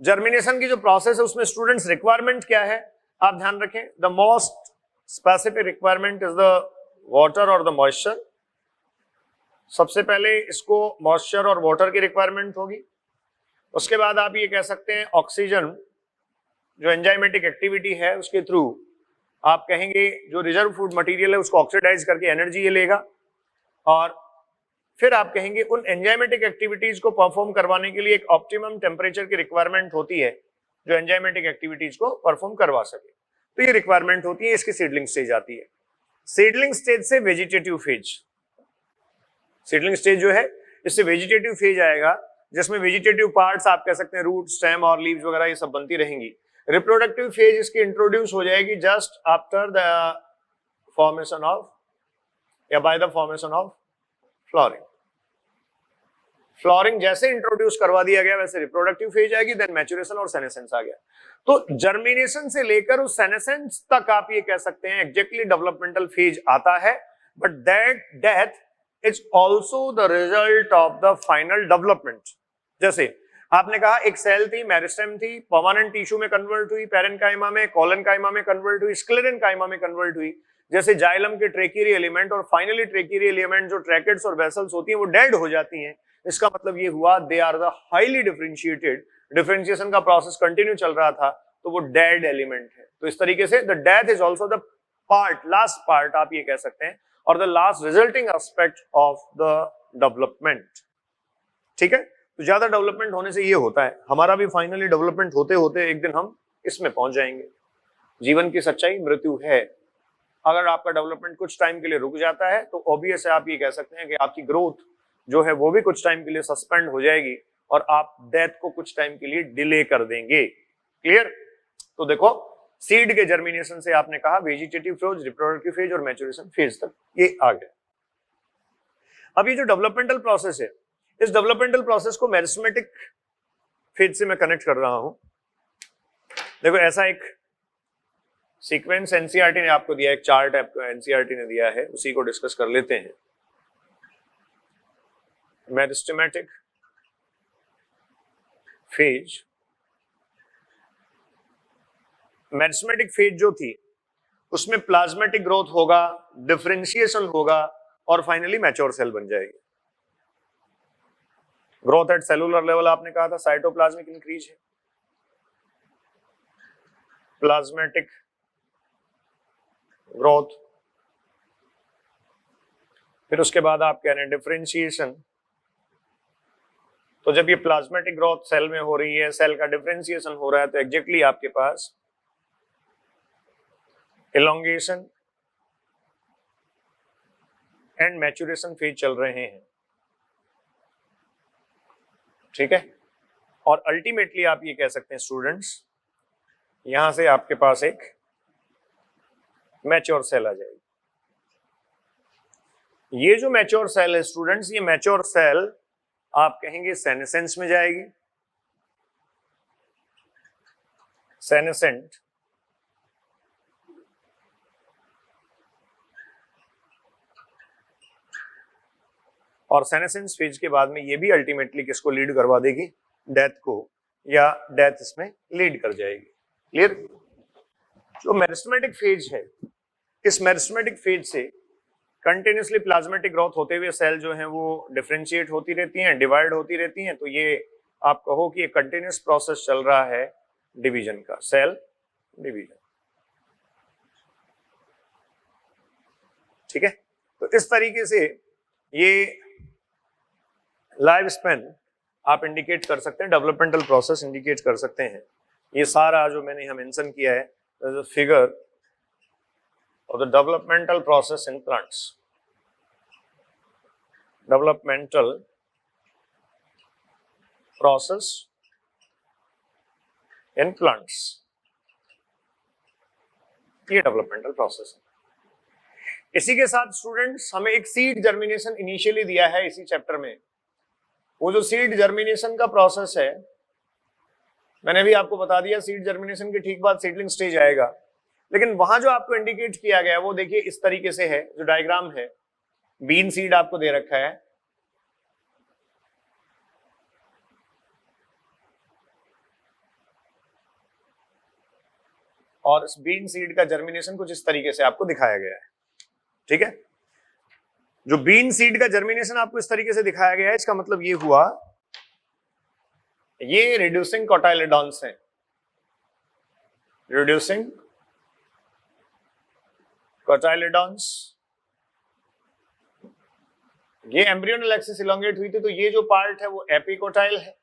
जर्मिनेशन की जो प्रोसेस है उसमें स्टूडेंट्स रिक्वायरमेंट क्या है आप ध्यान रखें। The most specific requirement is the water और द मॉइस्चर। सबसे पहले इसको मॉइस्चर और वाटर की रिक्वायरमेंट होगी। उसके बाद आप ये कह सकते हैं ऑक्सीजन जो एंजाइमेटिक एक्टिविटी है उसके थ्रू आप कहेंगे जो रिजर्व फूड मटेरियल है उसको ऑक्सीडाइज करके एनर्जी ये लेगा, और फिर आप कहेंगे उन एंजाइमेटिक एक्टिविटीज को परफॉर्म करवाने के लिए एक ऑप्टिमम टेम्परेचर की रिक्वायरमेंट होती है जो एंजाइमेटिक एक्टिविटीज को परफॉर्म करवा सके। तो ये रिक्वायरमेंट होती है, इसकी सीडलिंग स्टेज आती है। सीडलिंग स्टेज से वेजिटेटिव फेज, सीडलिंग स्टेज जो है इससे वेजिटेटिव फेज आएगा जिसमें वेजिटेटिव पार्ट्स आप कह सकते हैं रूट, स्टेम और लीव्स वगैरह ये सब बनती रहेंगी। रिप्रोडक्टिव फेज इसकी इंट्रोड्यूस हो जाएगी just after the formation of या by the formation of flowering. Flowering जैसे इंट्रोड्यूस करवा दिया गया वैसे रिप्रोडक्टिव फेज आएगी, देन मैच्योरेशन और सेनेसेंस आ गया। तो जर्मिनेशन से लेकर उस सेनेसेंस तक आप ये कह सकते हैं एग्जैक्टली डेवलपमेंटल फेज आता है, but that death is also the result of the final development. जैसे आपने कहा एक सेल थी, मेरिस्टेम थी, परमानेंट टिश्यू में कन्वर्ट हुई, पेरेन्काइमा में, कोलेनकाइमा में कन्वर्ट हुई, स्क्लेरेनकाइमा में कन्वर्ट हुई। जैसे जाइलम के ट्रेकिरी एलिमेंट और फाइनली ट्रेकिरी एलिमेंट जो ट्रैकेट्स और वेसल्स होती हैं वो डेड हो जाती हैं। इसका मतलब ये हुआ they are the highly differentiated, differentiation का प्रोसेस कंटिन्यू चल रहा था तो वो डेड एलिमेंट है। तो इस तरीके से the death is also the part, last part आप ये कह सकते हैं, और the last resulting aspect of the development, ठीक है। तो ज्यादा डेवलपमेंट होने से ये होता है, हमारा भी फाइनली डेवलपमेंट होते होते एक दिन हम इसमें पहुंच जाएंगे। जीवन की सच्चाई मृत्यु है। अगर आपका डेवलपमेंट कुछ टाइम के लिए रुक जाता है तो ऑब्वियस है आप ये कह सकते हैं कि आपकी ग्रोथ जो है वो भी कुछ टाइम के लिए सस्पेंड हो जाएगी और आप डेथ को कुछ टाइम के लिए डिले कर देंगे। क्लियर? तो देखो सीड के जर्मिनेशन से आपने कहा वेजिटेटिव फेज, रिप्रोडक्टिव फेज और मैच्योरेशन फेज तक ये आ गया। अब ये जो डेवलपमेंटल प्रोसेस है, इस डेवलपमेंटल प्रोसेस को मेरिस्टेमेटिक फेज से मैं कनेक्ट कर रहा हूं। देखो ऐसा एक सीक्वेंस एनसीईआरटी ने आपको दिया, एक चार्ट आपको एनसीईआरटी ने दिया है, उसी को डिस्कस कर लेते हैं। मेरिस्टेमेटिक फेज, मेरिस्टेमेटिक फेज जो थी उसमें प्लाज्मेटिक ग्रोथ होगा, डिफरेंशिएशन होगा और फाइनली मैच्योर सेल बन जाएगी। ग्रोथ एट सेलुलर लेवल आपने कहा था साइटोप्लाज्मिक इंक्रीज है, प्लाज्मेटिक ग्रोथ, फिर उसके बाद आप कह रहे हैं डिफरेंशिएशन। तो जब ये प्लाज्मेटिक ग्रोथ सेल में हो रही है, सेल का डिफरेंशिएशन हो रहा है, तो एग्जैक्टली आपके पास इलोंगेशन एंड मैच्योरेशन फेज चल रहे हैं, ठीक है। और अल्टीमेटली आप ये कह सकते हैं स्टूडेंट्स, यहां से आपके पास एक मैच्योर सेल आ जाएगी। ये जो मैच्योर सेल है स्टूडेंट्स, ये मैच्योर सेल आप कहेंगे सेनेसेंस में जाएगी, सेनेसेंट, और सेनेसेंस फेज के बाद में ये भी अल्टीमेटली किसको लीड करवा देगी, डेथ को, या डेथ इसमें लीड कर जाएगी। क्लियर? जो मेरिस्टेमेटिक फेज है, इस मेरिस्टेमेटिक फेज से कंटिन्यूसली प्लाज्मेटिक ग्रोथ होते हुए सेल जो है वो डिफरेंशिएट होती रहती हैं, डिवाइड होती रहती हैं। तो ये आप कहो कि एक कंटिन्यूस प्रोसेस चल रहा है डिवीजन का, सेल डिवीजन। ठीक है, तो इस तरीके से ये लाइफ स्पेन आप इंडिकेट कर सकते हैं, डेवलपमेंटल प्रोसेस इंडिकेट कर सकते हैं। ये सारा जो मैंने यहाँ मेंशन किया है figure of the developmental process in plants, developmental process in plants, ये डेवलपमेंटल प्रोसेस है। इसी के साथ स्टूडेंट्स हमें एक सीड जर्मिनेशन इनिशियली दिया है इसी चैप्टर में। वो जो सीड जर्मिनेशन का प्रोसेस है, मैंने भी आपको बता दिया, सीड जर्मिनेशन के ठीक बाद सीडलिंग स्टेज आएगा। लेकिन वहां जो आपको इंडिकेट किया गया है वो देखिए इस तरीके से है, जो डायग्राम है, बीन सीड आपको दे रखा है, और इस बीन सीड का जर्मिनेशन कुछ इस तरीके से आपको दिखाया गया है। ठीक है, जो बीन सीड का जर्मिनेशन आपको इस तरीके से दिखाया गया है, इसका मतलब ये हुआ ये रिड्यूसिंग कोटाइलेडॉन्स हैं, रिड्यूसिंग कोटाइलेडॉन्स। ये एम्ब्रियोनल एक्सिस इलोंगेट हुई थी, तो ये जो पार्ट है वो एपिकोटाइल है,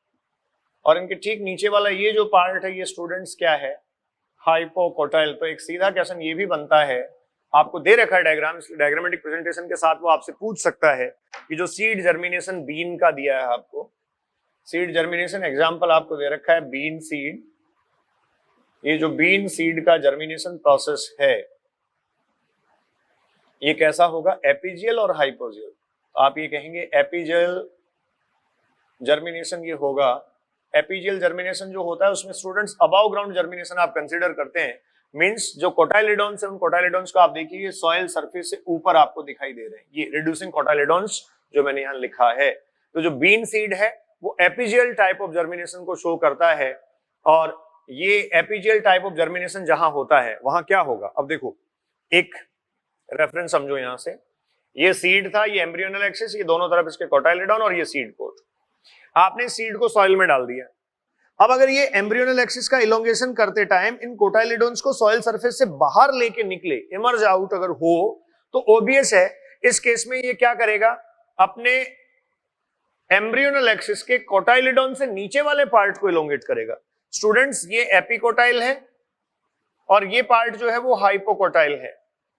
और इनके ठीक नीचे वाला ये जो पार्ट है ये स्टूडेंट्स क्या है, हाइपोकोटाइल। तो एक सीधा क्वेश्चन ये भी बनता है, आपको दे रखा है डायग्राम, डायग्रामेटिक प्रेजेंटेशन के साथ वो आपसे पूछ सकता है कि जो सीड जर्मिनेशन बीन का दिया है आपको, सीड जर्मिनेशन एग्जांपल आपको दे रखा है बीन सीड, ये जो बीन सीड का जर्मिनेशन प्रोसेस है ये कैसा होगा, एपिजियल और हाइपोजियल। तो आप ये कहेंगे एपिजियल जर्मिनेशन ये होगा। एपिजियल जर्मिनेशन जो होता है उसमें स्टूडेंट्स अबाव ग्राउंड जर्मिनेशन आप कंसीडर करते हैं, मींस जो कोटाइलेडॉन्स है उन कोटाइलेडॉन्स को आप देखिए सॉइल सरफेस से ऊपर आपको दिखाई दे रहे हैं, ये रिड्यूसिंग कोटाइलेडॉन्स जो मैंने यहाँ लिखा है। तो जो बीन सीड है वो एपिजियल टाइप ऑफ जर्मिनेशन को शो करता है, और ये एपिजियल टाइप ऑफ जर्मिनेशन जहां होता है वहां क्या होगा। अब देखो एक रेफरेंस समझो, यहां से ये सीड था, ये एम्ब्रियोनल एक्सिस, ये दोनों तरफ इसके कोटाइलेडॉन और ये सीड कोट, आपने सीड को सॉइल में डाल दिया। अब अगर ये एम्ब्रियोनल एक्सिस का इलोंगेशन करते टाइम इन कोटाइलेडॉन्स को सॉइल सरफेस से बाहर लेके निकले, इमर्ज आउट अगर हो, तो ऑब्वियस है इस केस में ये क्या करेगा, अपने एम्ब्रियोनल एक्सिस के कोटाइलेडॉन से नीचे वाले पार्ट को इलोंगेट करेगा। स्टूडेंट्स ये एपिकोटाइल है और ये पार्ट जो है वो हाइपोकोटाइल है।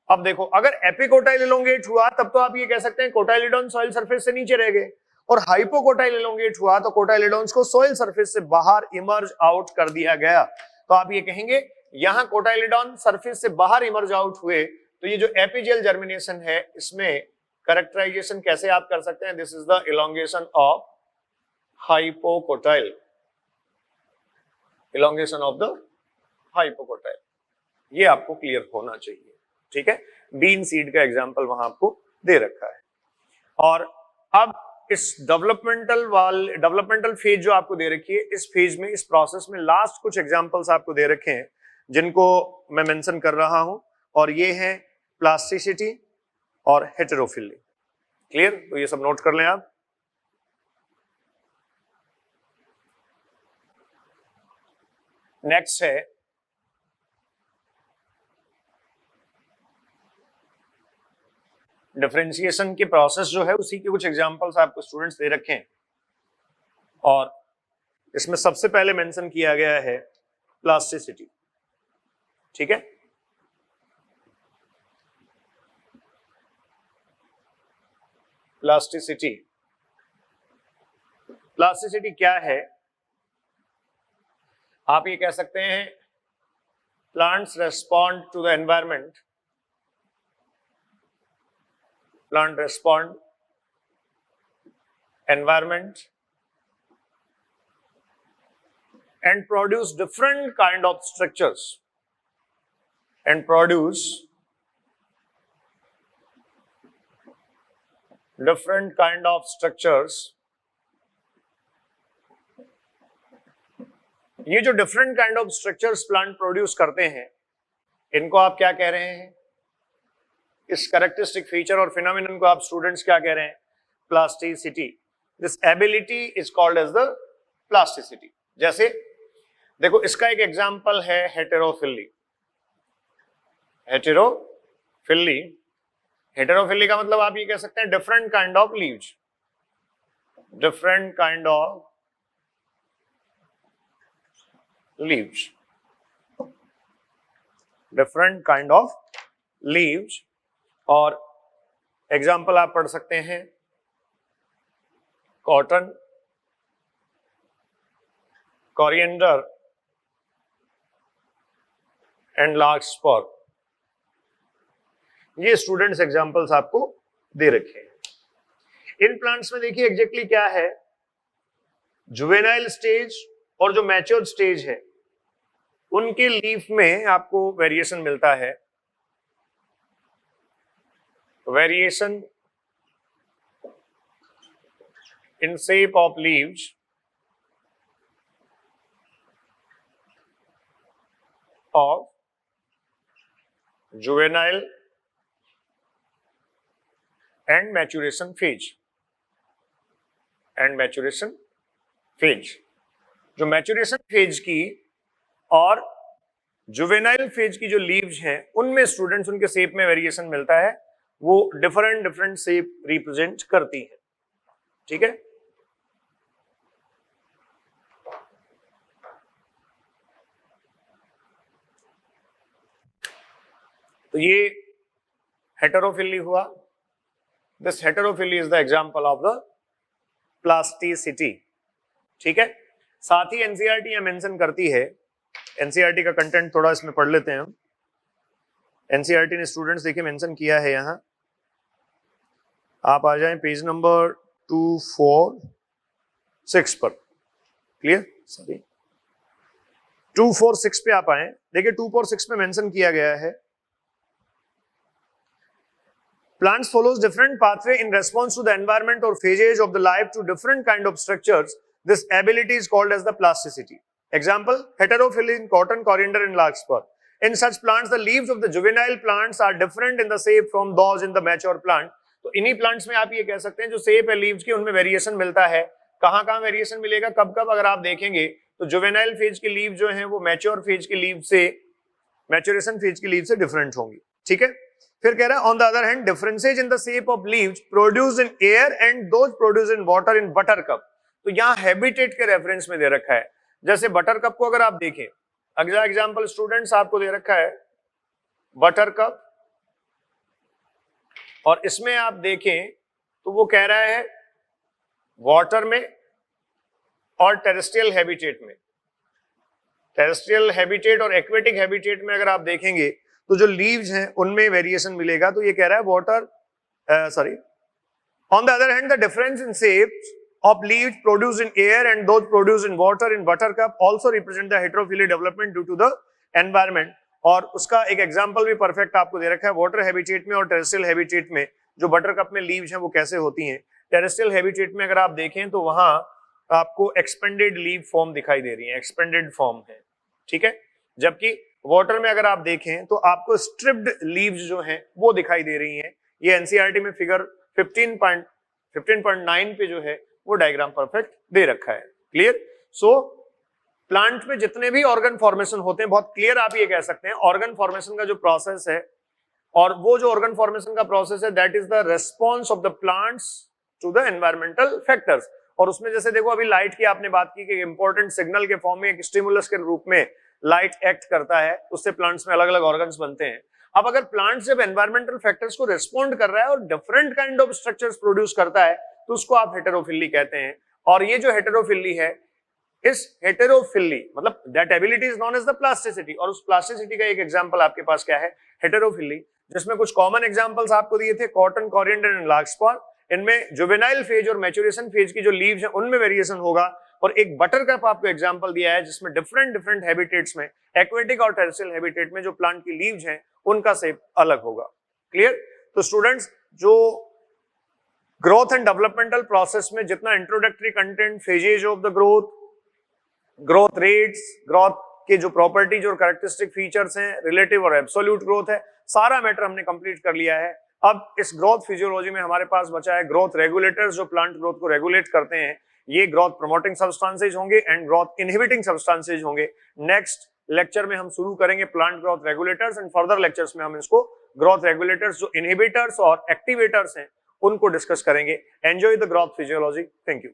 अब देखो अगर एपिकोटाइल इलोंगेट हुआ तब तो आप ये कह सकते हैं कोटाइलेडॉन सॉइल सरफेस से नीचे रह गए, और हाइपोकोटाइल इलोंगेट हुआ तो कोटाइलेडॉन्स को सॉइल सरफेस से बाहर इमर्ज आउट कर दिया गया। तो आप ये कहेंगे यहां कोटाइलेडॉन सरफेस से बाहर इमर्ज आउट हुए, तो ये जो एपिजियल जर्मिनेशन है इसमें कैरेक्टराइजेशन कैसे आप कर सकते हैं, this is the elongation of hypocotyl, elongation of the hypocotyl, ये आपको क्लियर होना चाहिए। ठीक है, बीन सीड का एग्जांपल वहां आपको दे रखा है। और अब इस डेवलपमेंटल फेज जो आपको दे रखी है, इस फेज में, इस प्रोसेस में लास्ट कुछ एग्जांपल्स आपको दे रखे हैं जिनको मैं मेंशन कर रहा हूं, और ये हैं प्लास्टिसिटी और हेटेरोफिली। क्लियर, तो ये सब नोट कर लें आप। नेक्स्ट है डिफरेंशिएशन के प्रोसेस जो है, उसी के कुछ एग्जांपल्स आपको स्टूडेंट्स दे रखे हैं, और इसमें सबसे पहले मेंशन किया गया है प्लास्टिसिटी। ठीक है, प्लास्टिसिटी, प्लास्टिसिटी क्या है, आप ये कह सकते हैं plants respond to the environment, plant respond environment and produce different kind of structures, and produce different kind of structures। ये जो different kind of structures plant produce करते हैं, इनको आप क्या कह रहे हैं? इस कैरेक्टरिस्टिक फीचर और फिनोमिनन को आप स्टूडेंट्स क्या कह रहे हैं? Plasticity. This ability is called as the plasticity. जैसे देखो, इसका एक एग्जांपल है हेटेरोफिली। हेटेरोफिली, हेटेरोफिली का मतलब आप ये कह सकते हैं different kind of leaves, different kind of leaves, different kind of leaves. और एग्जाम्पल आप पढ़ सकते हैं कॉटन, कोरिएंडर एंड लार्कस्पर। ये स्टूडेंट्स एग्जांपल्स आपको दे रखे हैं। इन प्लांट्स में देखिए एग्जैक्टली क्या है, जुवेनाइल स्टेज और जो मैच्योर स्टेज है उनके लीफ में आपको वेरिएशन मिलता है, variation in shape of leaves of juvenile and maturation phase, and maturation phase. जो मैच्योरेशन फेज की और जुवेनाइल फेज की जो लीव्स हैं उनमें स्टूडेंट्स उनके शेप में वेरिएशन मिलता है, वो डिफरेंट डिफरेंट शेप रिप्रेजेंट करती है। ठीक है, तो ये हेटेरोफिली हुआ। This heterophylly is the example of the plasticity. ठीक है, साथ ही एनसीईआरटी यह मेंशन करती है, एनसीईआरटी का कंटेंट थोड़ा इसमें पढ़ लेते हैं हम। एनसीईआरटी ने स्टूडेंट्स देखिए मेंशन किया है यहां, आप आ जाएं पेज नंबर 246 पर। क्लियर, सॉरी 246 पे आप आए। देखिए 246 में मेंशन किया गया है, plants follows different pathway in response to the environment or phases of the life to different kind of structures. This ability is called as the plasticity. Example, heterophyll in cotton, coriander and larkspur. In such plants, the leaves of the juvenile plants are different in the shape from those in the mature plant. तो इन्हीं plants में आप ये कह सकते हैं जो shape है लीव्स की उनमें वेरिएशन मिलता है। कहां कहां वेरिएशन मिलेगा, कब कब, अगर आप देखेंगे तो जुवेनाइल फेज की लीव जो है वो मैच्योर फेज की लीव से, मैच्योरेशन फेज की लीव से डिफरेंट होंगी। ठीक है, फिर कह रहा है on the other hand differences in the shape of leaves produced in air and those produced in water in butter cup. तो यहां हैबिटेट के रेफरेंस में दे रखा है। जैसे बटर कप को अगर आप देखें, अगला एग्जांपल स्टूडेंट्स आपको दे रखा है बटर कप, और इसमें आप देखें तो वो कह रहा है वाटर में और टेरेस्ट्रियल हैबिटेट में। टेरेस्ट्रियल हैबिटेट और एक्वेटिक हैबिटेट में अगर आप देखेंगे तो जो लीव्स हैं उनमें वेरिएशन मिलेगा। तो ये कह रहा है water, sorry, on the other hand the difference in shapes of leaves produced in air and those produced in water in buttercup also represent the heterophily development due to the environment। और उसका एक example भी perfect आपको दे रखा है, water habitat में और terrestrial habitat में जो बटरकप में लीव्स हैं वो कैसे होती हैं। टेरेस्ट्रियल हैबिटेट में अगर आप देखें तो वहां आपको एक्सपेंडेड लीव फॉर्म दिखाई दे रही है, एक्सपेंडेड फॉर्म है। ठीक है, जबकि वाटर में अगर आप देखें तो आपको स्ट्रिप्ड लीव्स जो हैं वो दिखाई दे रही हैं। ये एनसीईआरटी में फिगर 15.9 पे जो है वो डायग्राम परफेक्ट दे रखा है। क्लियर, सो प्लांट में जितने भी ऑर्गन फॉर्मेशन होते हैं, बहुत क्लियर आप ये कह सकते हैं ऑर्गन फॉर्मेशन का जो प्रोसेस है, और वो जो ऑर्गन फॉर्मेशन का प्रोसेस है that is the response of the plants to the environmental factors. और उसमें जैसे देखो अभी लाइट की आपने बात की कि इंपॉर्टेंट सिग्नल के फॉर्म में एक स्टिमुलस के रूप में लाइट एक्ट करता है, उससे प्लांट्स में अलग अलग ऑर्गन्स बनते हैं। अब अगर प्लांट जब एनवायरमेंटल फैक्टर्स को रिस्पॉन्ड कर रहा है और different kind of structures produce करता है तो उसको आप हेटेरोफिली कहते हैं। और ये जो हेटेरोफिली है, इस हेटेरोफिली मतलब that ability is known as the plasticity. और उस प्लास्टिसिटी का एक एग्जांपल आपके पास क्या है, हेटेरोफिली, जिसमें कुछ कॉमन एग्जांपल्स आपको दिए थे, कॉटन, कोरिएंडर एंड लार्कस्पर। इनमें जुवेनाइल फेज और मैच्योरेशन फेज की जो लीव्स हैं उनमें वेरिएशन होगा। और एक बटरकप आपको एग्जांपल दिया है जिसमें डिफरेंट डिफरेंट हैबिटेट्स में, एक्वेटिक और टेरेस्ट्रियल हैबिटेट में जो प्लांट की लीव्स हैं उनका शेप अलग होगा। क्लियर, तो स्टूडेंट्स जो ग्रोथ एंड डेवलपमेंटल प्रोसेस में जितना introductory content, phases of the growth, growth rates, growth के जो प्रॉपर्टीज और कैरेक्टरिस्टिक फीचर्स हैं, रिलेटिव और एब्सोल्यूट ग्रोथ है, सारा मैटर हमने कंप्लीट कर लिया है। अब इस ग्रोथ फिजियोलॉजी में हमारे पास बचा है ग्रोथ रेगुलेटर्स, जो प्लांट ग्रोथ को रेगुलेट करते हैं। ये ग्रोथ प्रमोटिंग सब्सटेंसेज होंगे एंड ग्रोथ इनहिबिटिंग सब्सटेंसेज होंगे। नेक्स्ट लेक्चर में हम शुरू करेंगे plant growth regulators and further lectures में हम इसको ग्रोथ रेगुलेटर्स जो इनहिबिटर्स और एक्टिवेटर्स हैं उनको डिस्कस करेंगे। Enjoy the growth physiology. Thank you.